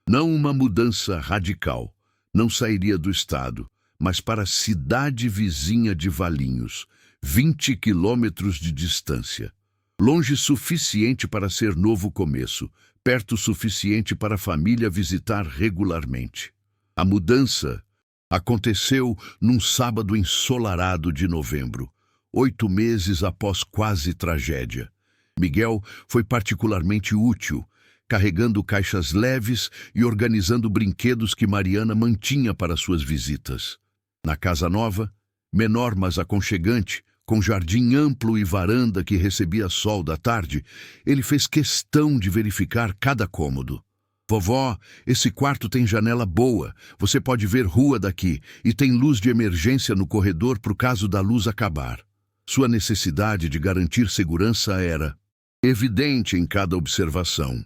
Não uma mudança radical, não sairia do estado, mas para a cidade vizinha de Valinhos, 20 quilômetros de distância. Longe suficiente para ser novo começo, perto o suficiente para a família visitar regularmente. A mudança aconteceu num sábado ensolarado de novembro, 8 meses após quase tragédia. Miguel foi particularmente útil, carregando caixas leves e organizando brinquedos que Mariana mantinha para suas visitas. Na casa nova, menor mas aconchegante, com jardim amplo e varanda que recebia sol da tarde, ele fez questão de verificar cada cômodo. Vovó, esse quarto tem janela boa, você pode ver rua daqui e tem luz de emergência no corredor pro caso da luz acabar. Sua necessidade de garantir segurança era evidente em cada observação.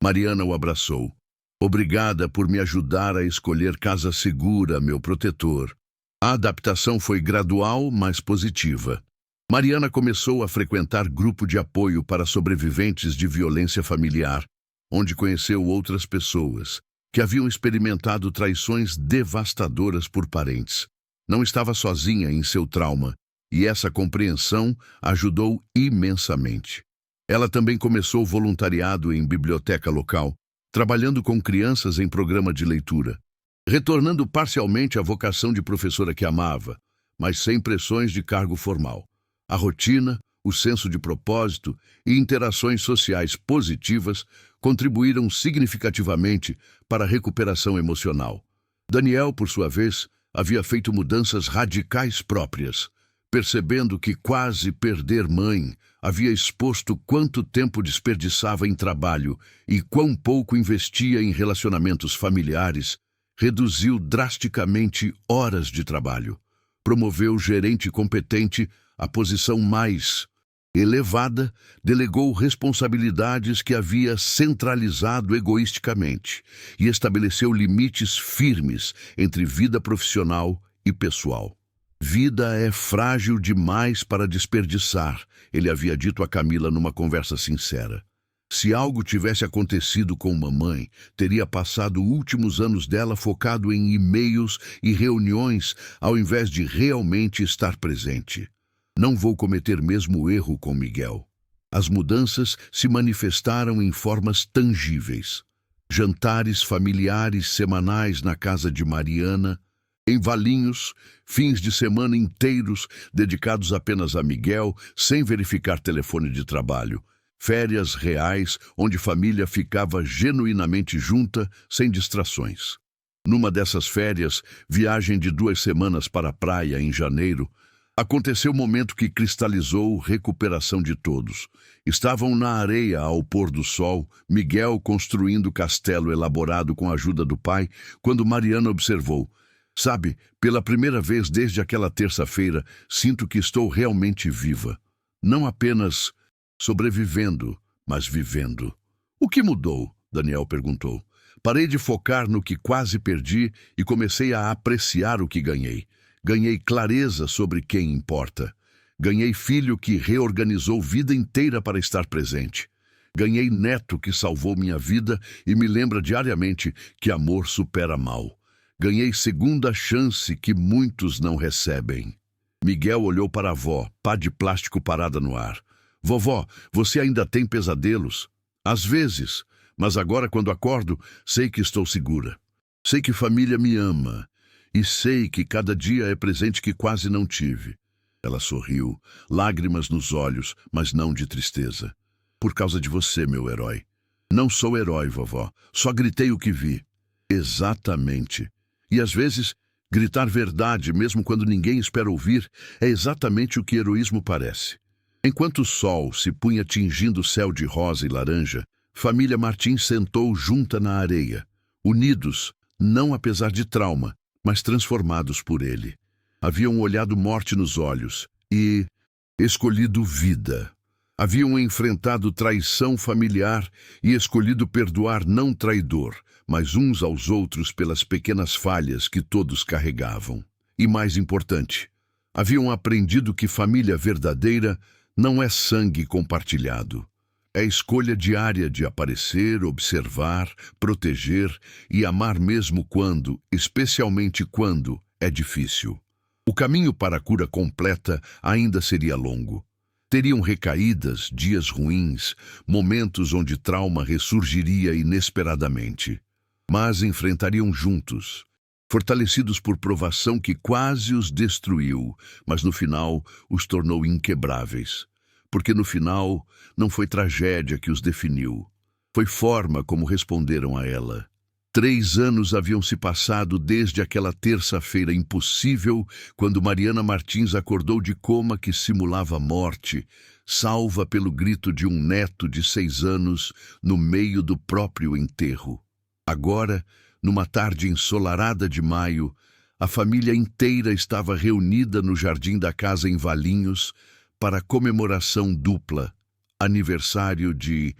Mariana o abraçou. Obrigada por me ajudar a escolher casa segura, meu protetor. A adaptação foi gradual, mas positiva. Mariana começou a frequentar grupo de apoio para sobreviventes de violência familiar, onde conheceu outras pessoas que haviam experimentado traições devastadoras por parentes. Não estava sozinha em seu trauma, e essa compreensão ajudou imensamente. Ela também começou voluntariado em biblioteca local, trabalhando com crianças em programa de leitura, retornando parcialmente à vocação de professora que amava, mas sem pressões de cargo formal. A rotina, o senso de propósito e interações sociais positivas contribuíram significativamente para a recuperação emocional. Daniel, por sua vez, havia feito mudanças radicais próprias, percebendo que quase perder mãe havia exposto quanto tempo desperdiçava em trabalho e quão pouco investia em relacionamentos familiares, reduziu drasticamente horas de trabalho. Promoveu gerente competente à posição mais elevada, delegou responsabilidades que havia centralizado egoisticamente e estabeleceu limites firmes entre vida profissional e pessoal. Vida é frágil demais para desperdiçar, ele havia dito a Camila numa conversa sincera. Se algo tivesse acontecido com mamãe, teria passado últimos anos dela focado em e-mails e reuniões ao invés de realmente estar presente. Não vou cometer mesmo erro com Miguel. As mudanças se manifestaram em formas tangíveis. Jantares familiares semanais na casa de Mariana, em Valinhos, fins de semana inteiros dedicados apenas a Miguel, sem verificar telefone de trabalho. Férias reais, onde família ficava genuinamente junta, sem distrações. Numa dessas férias, viagem de 2 semanas para a praia em janeiro, aconteceu o momento que cristalizou recuperação de todos. Estavam na areia ao pôr do sol, Miguel construindo castelo elaborado com a ajuda do pai, quando Mariana observou: sabe, pela primeira vez desde aquela terça-feira, sinto que estou realmente viva. Não apenas sobrevivendo, mas vivendo. O que mudou? Daniel perguntou. Parei de focar no que quase perdi e comecei a apreciar o que ganhei. Ganhei clareza sobre quem importa. Ganhei filho que reorganizou vida inteira para estar presente. Ganhei neto que salvou minha vida e me lembra diariamente que amor supera mal. Ganhei segunda chance que muitos não recebem. Miguel olhou para a avó, pá de plástico parada no ar. Vovó, você ainda tem pesadelos? Às vezes, mas agora quando acordo, sei que estou segura. Sei que família me ama. E sei que cada dia é presente que quase não tive. Ela sorriu, lágrimas nos olhos, mas não de tristeza. Por causa de você, meu herói. Não sou herói, vovó. Só gritei o que vi. Exatamente. E às vezes, gritar verdade, mesmo quando ninguém espera ouvir, é exatamente o que heroísmo parece. Enquanto o sol se punha tingindo o céu de rosa e laranja, família Martins sentou junta na areia, unidos, não apesar de trauma, mas transformados por ele. Haviam olhado morte nos olhos e escolhido vida. Haviam enfrentado traição familiar e escolhido perdoar não traidor, mas uns aos outros pelas pequenas falhas que todos carregavam. E mais importante, haviam aprendido que família verdadeira não é sangue compartilhado. É escolha diária de aparecer, observar, proteger e amar mesmo quando, especialmente quando, é difícil. O caminho para a cura completa ainda seria longo. Teriam recaídas, dias ruins, momentos onde trauma ressurgiria inesperadamente. Mas enfrentariam juntos, fortalecidos por provação que quase os destruiu, mas no final os tornou inquebráveis. Porque no final não foi tragédia que os definiu, foi forma como responderam a ela. 3 anos haviam se passado desde aquela terça-feira impossível, quando Mariana Martins acordou de coma que simulava a morte, salva pelo grito de um neto de 6 anos no meio do próprio enterro. Agora, numa tarde ensolarada de maio, a família inteira estava reunida no jardim da casa em Valinhos para a comemoração dupla, aniversário de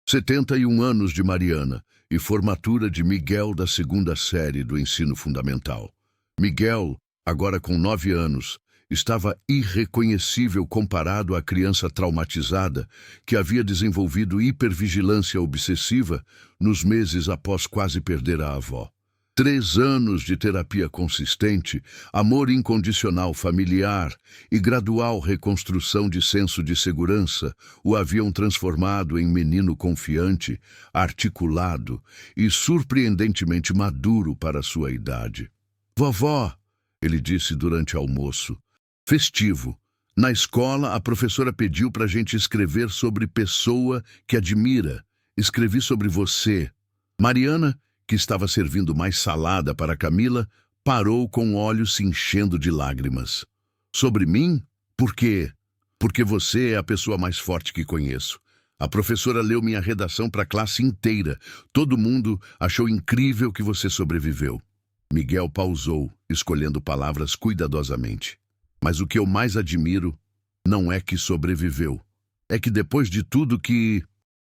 71 anos de Mariana e formatura de Miguel da 2ª série do ensino fundamental. Miguel, agora com 9 anos, estava irreconhecível comparado à criança traumatizada que havia desenvolvido hipervigilância obsessiva nos meses após quase perder a avó. 3 anos de terapia consistente, amor incondicional familiar e gradual reconstrução de senso de segurança o haviam transformado em menino confiante, articulado e surpreendentemente maduro para sua idade. "Vovó", ele disse durante o almoço, festivo. "Na escola, a professora pediu para a gente escrever sobre pessoa que admira. Escrevi sobre você." Mariana, que estava servindo mais salada para Camila, parou com olhos se enchendo de lágrimas. "Sobre mim? Por quê?" "Porque você é a pessoa mais forte que conheço. A professora leu minha redação para a classe inteira. Todo mundo achou incrível que você sobreviveu." Miguel pausou, escolhendo palavras cuidadosamente. "Mas o que eu mais admiro não é que sobreviveu. É que depois de tudo que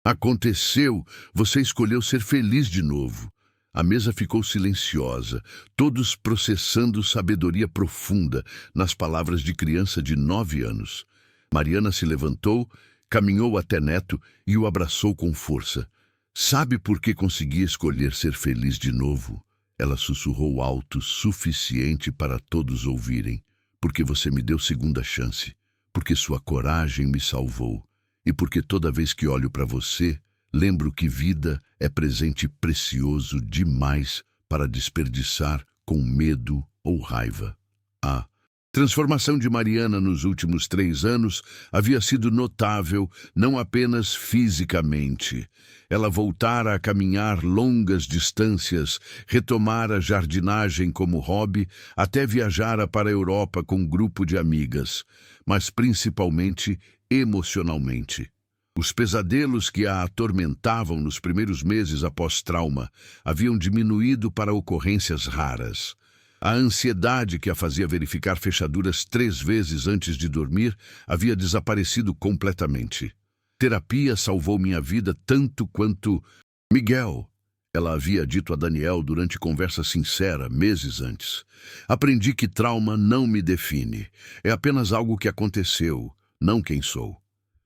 aconteceu, você escolheu ser feliz de novo." A mesa ficou silenciosa, todos processando sabedoria profunda nas palavras de criança de 9 anos. Mariana se levantou, caminhou até Neto e o abraçou com força. "Sabe por que consegui escolher ser feliz de novo?" Ela sussurrou alto, suficiente para todos ouvirem. "Porque você me deu segunda chance, porque sua coragem me salvou, e porque toda vez que olho para você, lembro que vida é presente precioso demais para desperdiçar com medo ou raiva." A transformação de Mariana nos últimos 3 anos havia sido notável, não apenas fisicamente. Ela voltara a caminhar longas distâncias, retomara a jardinagem como hobby, até viajara para a Europa com um grupo de amigas, mas principalmente emocionalmente. Os pesadelos que a atormentavam nos primeiros meses após trauma haviam diminuído para ocorrências raras. A ansiedade que a fazia verificar fechaduras 3 vezes antes de dormir havia desaparecido completamente. "Terapia salvou minha vida tanto quanto Miguel", ela havia dito a Daniel durante conversa sincera, meses antes. "Aprendi que trauma não me define. É apenas algo que aconteceu, não quem sou."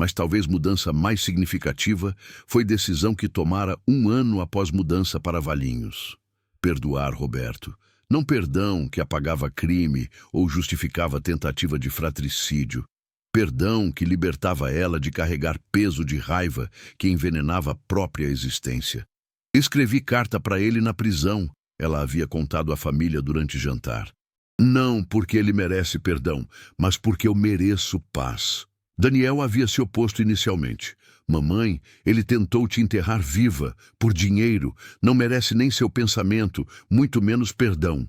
Mas talvez mudança mais significativa foi decisão que tomara 1 ano após mudança para Valinhos. Perdoar Roberto. Não perdão que apagava crime ou justificava tentativa de fratricídio. Perdão que libertava ela de carregar peso de raiva que envenenava a própria existência. "Escrevi carta para ele na prisão", ela havia contado à família durante jantar. "Não porque ele merece perdão, mas porque eu mereço paz." Daniel havia se oposto inicialmente. "Mamãe, ele tentou te enterrar viva, por dinheiro, não merece nem seu pensamento, muito menos perdão."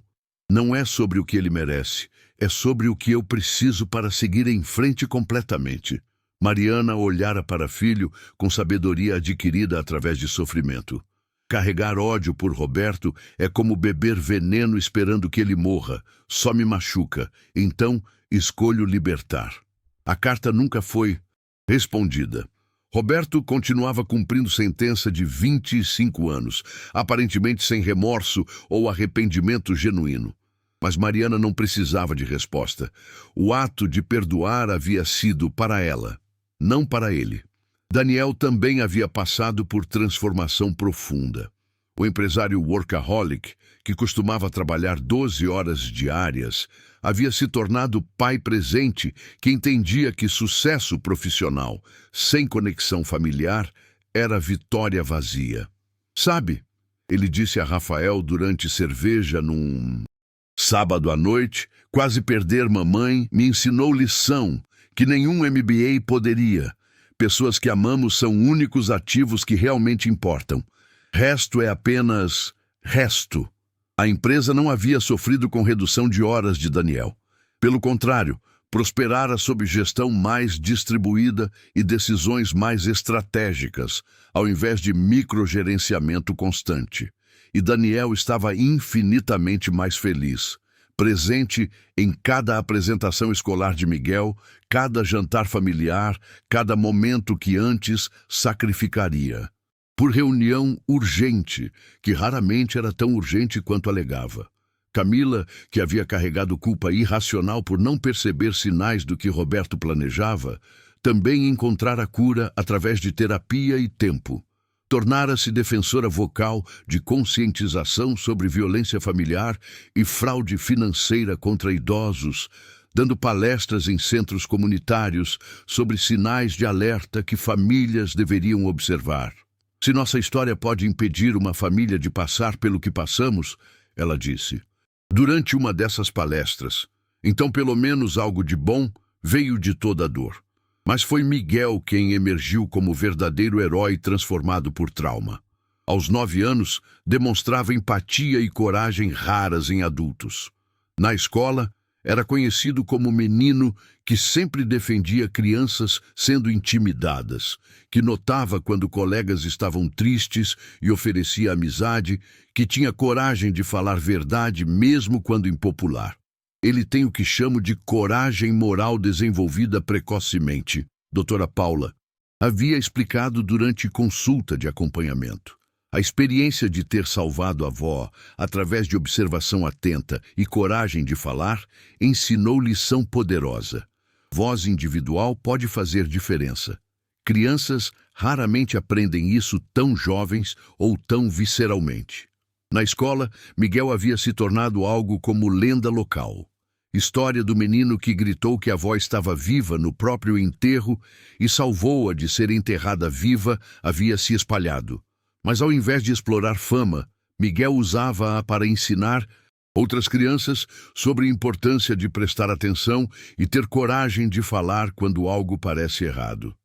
"Não é sobre o que ele merece, é sobre o que eu preciso para seguir em frente completamente." Mariana olhara para filho com sabedoria adquirida através de sofrimento. Carregar ódio por Roberto é como beber veneno esperando que ele morra. Só me machuca, então escolho libertar. A carta nunca foi respondida. Roberto continuava cumprindo sentença de 25 anos, aparentemente sem remorso ou arrependimento genuíno. Mas Mariana não precisava de resposta. O ato de perdoar havia sido para ela, não para ele. Daniel também havia passado por transformação profunda. O empresário workaholic, que costumava trabalhar 12 horas diárias, havia se tornado pai presente que entendia que sucesso profissional, sem conexão familiar, era vitória vazia. Sabe, ele disse a Rafael durante cerveja num sábado à noite, quase perder mamãe me ensinou lição que nenhum MBA poderia. Pessoas que amamos são únicos ativos que realmente importam. Resto é apenas resto. A empresa não havia sofrido com redução de horas de Daniel. Pelo contrário, prosperara sob gestão mais distribuída e decisões mais estratégicas, ao invés de microgerenciamento constante. E Daniel estava infinitamente mais feliz, presente em cada apresentação escolar de Miguel, cada jantar familiar, cada momento que antes sacrificaria. Por reunião urgente, que raramente era tão urgente quanto alegava. Camila, que havia carregado culpa irracional por não perceber sinais do que Roberto planejava, também encontrara cura através de terapia e tempo. Tornara-se defensora vocal de conscientização sobre violência familiar e fraude financeira contra idosos, dando palestras em centros comunitários sobre sinais de alerta que famílias deveriam observar. Se nossa história pode impedir uma família de passar pelo que passamos, ela disse, durante uma dessas palestras, então pelo menos algo de bom veio de toda a dor. Mas foi Miguel quem emergiu como verdadeiro herói transformado por trauma. Aos 9 anos, demonstrava empatia e coragem raras em adultos. Na escola, era conhecido como menino que sempre defendia crianças sendo intimidadas, que notava quando colegas estavam tristes e oferecia amizade, que tinha coragem de falar verdade mesmo quando impopular. Ele tem o que chamo de coragem moral desenvolvida precocemente. Doutora Paula havia explicado durante consulta de acompanhamento. A experiência de ter salvado a avó, através de observação atenta e coragem de falar, ensinou lição poderosa. Voz individual pode fazer diferença. Crianças raramente aprendem isso tão jovens ou tão visceralmente. Na escola, Miguel havia se tornado algo como lenda local. História do menino que gritou que a avó estava viva no próprio enterro e salvou-a de ser enterrada viva havia se espalhado. Mas ao invés de explorar fama, Miguel usava-a para ensinar outras crianças sobre a importância de prestar atenção e ter coragem de falar quando algo parece errado.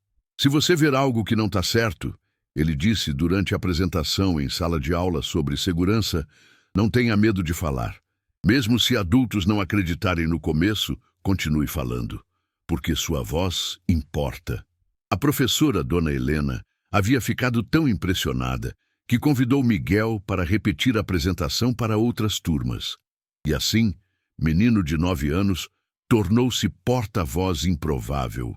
Se você ver algo que não está certo, ele disse durante a apresentação em sala de aula sobre segurança, não tenha medo de falar. Mesmo se adultos não acreditarem no começo, continue falando, porque sua voz importa. A professora, Dona Helena, havia ficado tão impressionada que convidou Miguel para repetir a apresentação para outras turmas. E assim, menino de 9 anos, tornou-se porta-voz improvável,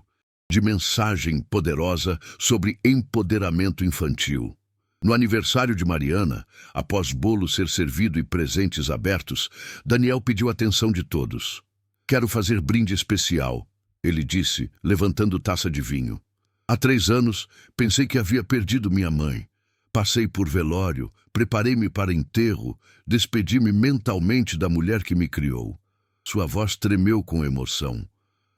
de mensagem poderosa sobre empoderamento infantil. No aniversário de Mariana, após bolo ser servido e presentes abertos, Daniel pediu atenção de todos. Quero fazer brinde especial, ele disse, levantando taça de vinho. Há 3 anos, pensei que havia perdido minha mãe. Passei por velório, preparei-me para enterro, despedi-me mentalmente da mulher que me criou. Sua voz tremeu com emoção.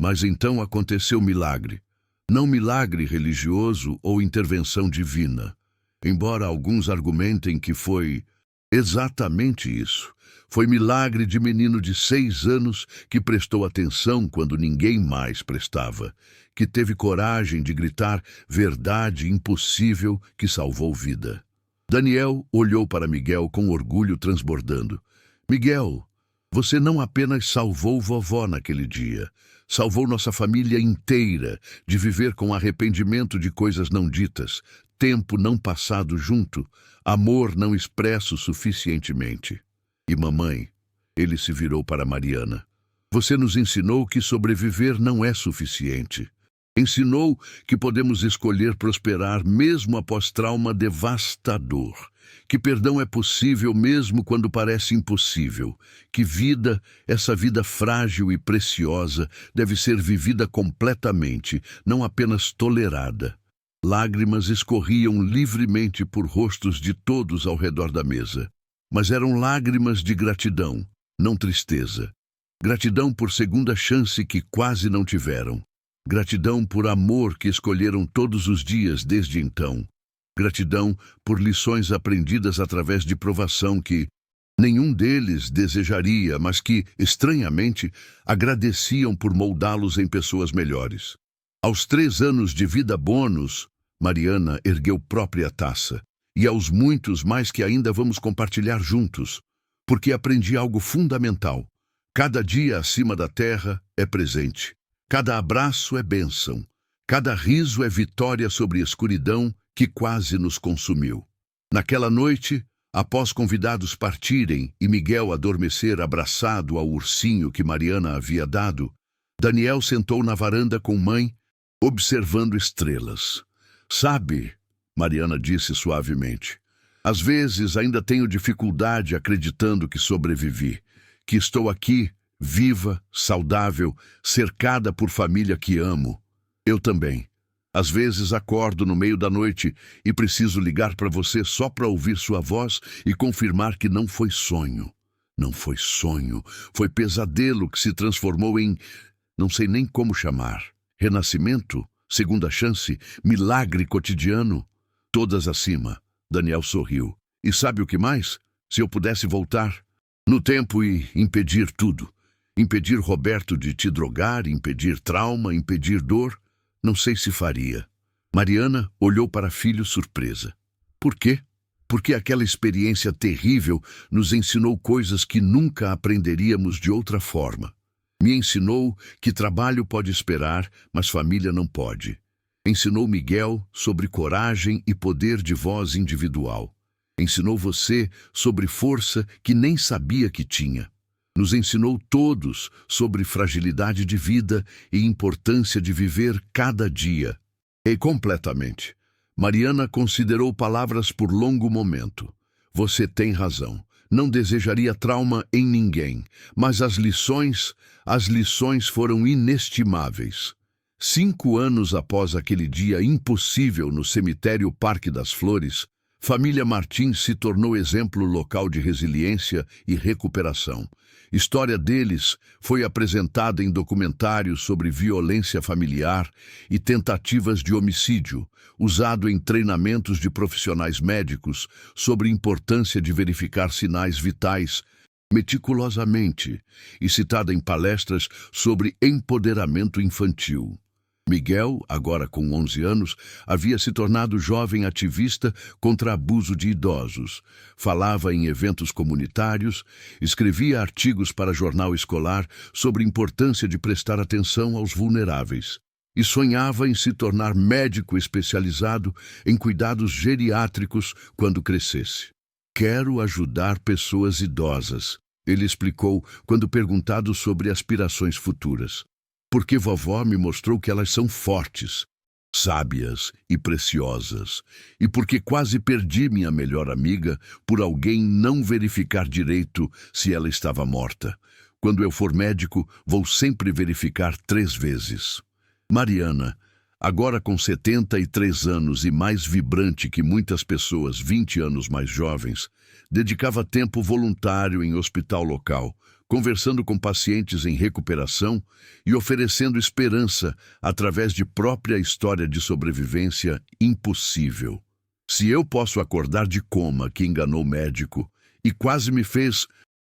Mas então aconteceu milagre. Não milagre religioso ou intervenção divina. Embora alguns argumentem que foi exatamente isso. Foi milagre de menino de 6 anos que prestou atenção quando ninguém mais prestava, que teve coragem de gritar verdade impossível que salvou vida. Daniel olhou para Miguel com orgulho transbordando. Miguel, você não apenas salvou vovó naquele dia, Salvou nossa família inteira de viver com arrependimento de coisas não ditas, tempo não passado junto, amor não expresso suficientemente. E mamãe, ele se virou para Mariana. Você nos ensinou que sobreviver não é suficiente. Ensinou que podemos escolher prosperar mesmo após trauma devastador, que perdão é possível mesmo quando parece impossível, que vida, essa vida frágil e preciosa, deve ser vivida completamente, não apenas tolerada. Lágrimas escorriam livremente por rostos de todos ao redor da mesa, mas eram lágrimas de gratidão, não tristeza. Gratidão por segunda chance que quase não tiveram. Gratidão por amor que escolheram todos os dias desde então. Gratidão por lições aprendidas através de provação que nenhum deles desejaria, mas que, estranhamente, agradeciam por moldá-los em pessoas melhores. Aos 3 anos de vida bônus, Mariana ergueu própria taça. E aos muitos mais que ainda vamos compartilhar juntos, porque aprendi algo fundamental. Cada dia acima da terra é presente. Cada abraço é bênção. Cada riso é vitória sobre a escuridão que quase nos consumiu. Naquela noite, após convidados partirem e Miguel adormecer abraçado ao ursinho que Mariana havia dado, Daniel sentou na varanda com mãe, observando estrelas. Sabe, Mariana disse suavemente, às vezes ainda tenho dificuldade acreditando que sobrevivi, que estou aqui, viva, saudável, cercada por família que amo. Eu também. Às vezes acordo no meio da noite e preciso ligar para você só para ouvir sua voz e confirmar que não foi sonho. Não foi sonho, foi pesadelo que se transformou em... não sei nem como chamar. Renascimento? Segunda chance? Milagre cotidiano? Todas acima. Daniel sorriu. E sabe o que mais? Se eu pudesse voltar no tempo e impedir tudo. Impedir Roberto de te drogar, impedir trauma, impedir dor, não sei se faria. Mariana olhou para filho surpresa. Por quê? Porque aquela experiência terrível nos ensinou coisas que nunca aprenderíamos de outra forma. Me ensinou que trabalho pode esperar, mas família não pode. Ensinou Miguel sobre coragem e poder de voz individual. Ensinou você sobre força que nem sabia que tinha. Nos ensinou todos sobre fragilidade de vida e importância de viver cada dia. E completamente. Mariana considerou palavras por longo momento. Você tem razão. Não desejaria trauma em ninguém, mas as lições foram inestimáveis. 5 anos após aquele dia impossível no cemitério Parque das Flores, família Martins se tornou exemplo local de resiliência e recuperação. História deles foi apresentada em documentários sobre violência familiar e tentativas de homicídio, usado em treinamentos de profissionais médicos sobre a importância de verificar sinais vitais meticulosamente e citada em palestras sobre empoderamento infantil. Miguel, agora com 11 anos, havia se tornado jovem ativista contra abuso de idosos. Falava em eventos comunitários, escrevia artigos para jornal escolar sobre a importância de prestar atenção aos vulneráveis. E sonhava em se tornar médico especializado em cuidados geriátricos quando crescesse. Quero ajudar pessoas idosas, ele explicou quando perguntado sobre aspirações futuras. Porque vovó me mostrou que elas são fortes, sábias e preciosas. E porque quase perdi minha melhor amiga por alguém não verificar direito se ela estava morta. Quando eu for médico, vou sempre verificar 3 vezes. Mariana, agora com 73 anos e mais vibrante que muitas pessoas 20 anos mais jovens, dedicava tempo voluntário em hospital local, conversando com pacientes em recuperação e oferecendo esperança através de própria história de sobrevivência impossível. Se eu posso acordar de coma que enganou o médico e quase me fez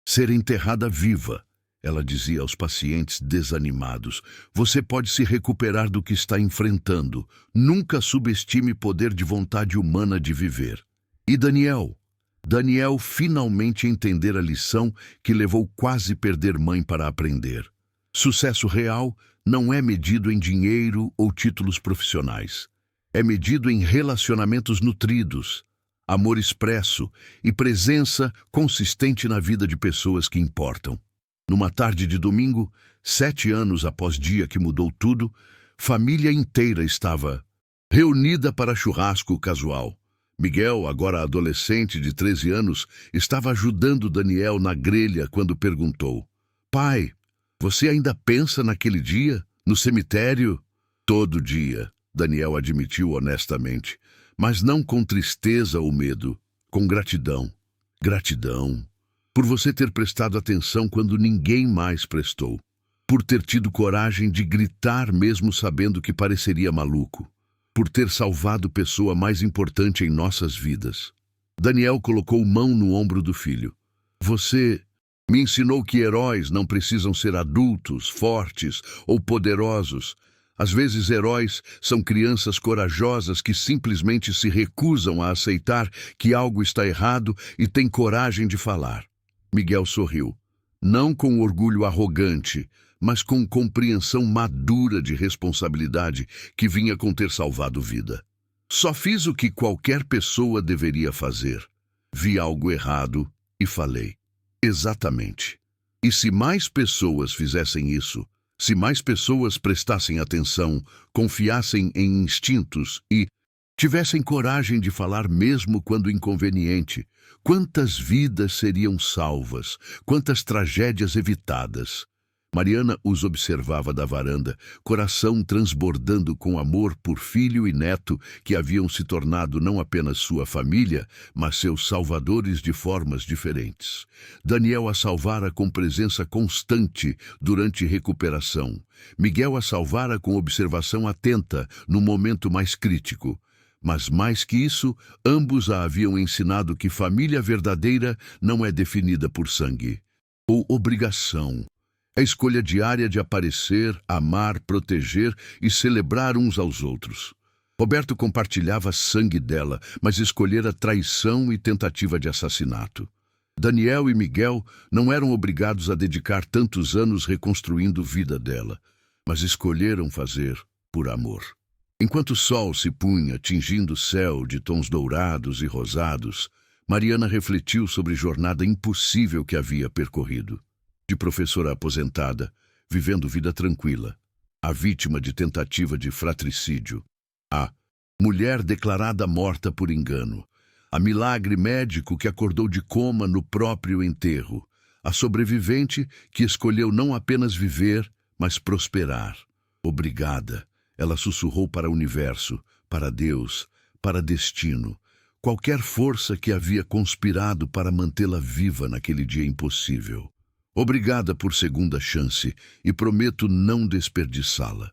ser enterrada viva, ela dizia aos pacientes desanimados, você pode se recuperar do que está enfrentando. Nunca subestime o poder de vontade humana de viver. E Daniel finalmente entender a lição que levou quase perder mãe para aprender. Sucesso real não é medido em dinheiro ou títulos profissionais. É medido em relacionamentos nutridos, amor expresso e presença consistente na vida de pessoas que importam. Numa tarde de domingo, 7 anos após dia que mudou tudo, família inteira estava reunida para churrasco casual. Miguel, agora adolescente de 13 anos, estava ajudando Daniel na grelha quando perguntou: "Pai, você ainda pensa naquele dia, no cemitério?" "Todo dia", Daniel admitiu honestamente, mas não com tristeza ou medo, com gratidão. Gratidão por você ter prestado atenção quando ninguém mais prestou, por ter tido coragem de gritar mesmo sabendo que pareceria maluco, por ter salvado a pessoa mais importante em nossas vidas. Daniel colocou mão no ombro do filho. "Você me ensinou que heróis não precisam ser adultos, fortes ou poderosos. Às vezes, heróis são crianças corajosas que simplesmente se recusam a aceitar que algo está errado e têm coragem de falar." Miguel sorriu, não com orgulho arrogante, mas com compreensão madura de responsabilidade que vinha com ter salvado vida. "Só fiz o que qualquer pessoa deveria fazer. Vi algo errado e falei." Exatamente. E se mais pessoas fizessem isso, se mais pessoas prestassem atenção, confiassem em instintos e tivessem coragem de falar mesmo quando inconveniente, quantas vidas seriam salvas, quantas tragédias evitadas. Mariana os observava da varanda, coração transbordando com amor por filho e neto que haviam se tornado não apenas sua família, mas seus salvadores de formas diferentes. Daniel a salvara com presença constante durante recuperação. Miguel a salvara com observação atenta no momento mais crítico. Mas mais que isso, ambos a haviam ensinado que família verdadeira não é definida por sangue ou obrigação. É escolha diária de aparecer, amar, proteger e celebrar uns aos outros. Roberto compartilhava sangue dela, mas escolhera traição e tentativa de assassinato. Daniel e Miguel não eram obrigados a dedicar tantos anos reconstruindo a vida dela, mas escolheram fazer por amor. Enquanto o sol se punha, tingindo o céu de tons dourados e rosados, Mariana refletiu sobre a jornada impossível que havia percorrido. De professora aposentada, vivendo vida tranquila, a vítima de tentativa de fratricídio, a mulher declarada morta por engano, a milagre médico que acordou de coma no próprio enterro, a sobrevivente que escolheu não apenas viver, mas prosperar. Obrigada, ela sussurrou para o universo, para Deus, para destino, qualquer força que havia conspirado para mantê-la viva naquele dia impossível. Obrigada por segunda chance e prometo não desperdiçá-la.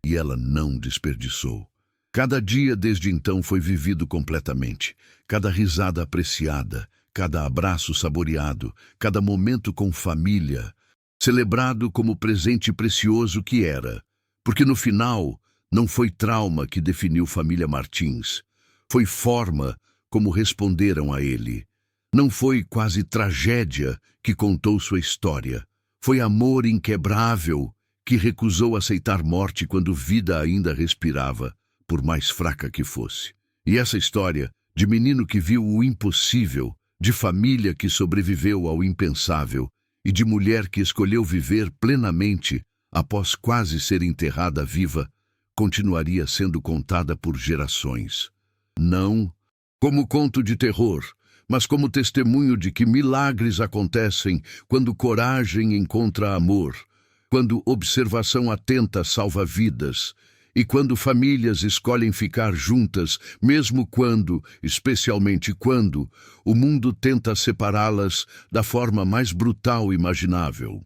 E ela não desperdiçou. Cada dia desde então foi vivido completamente, cada risada apreciada, cada abraço saboreado, cada momento com família, celebrado como presente precioso que era, porque no final não foi trauma que definiu família Martins, foi forma como responderam a ele. Não foi quase tragédia que contou sua história. Foi amor inquebrável que recusou aceitar morte quando vida ainda respirava, por mais fraca que fosse. E essa história, de menino que viu o impossível, de família que sobreviveu ao impensável e de mulher que escolheu viver plenamente após quase ser enterrada viva, continuaria sendo contada por gerações. Não como conto de terror, mas como testemunho de que milagres acontecem quando coragem encontra amor, quando observação atenta salva vidas, e quando famílias escolhem ficar juntas, mesmo quando, especialmente quando, o mundo tenta separá-las da forma mais brutal imaginável.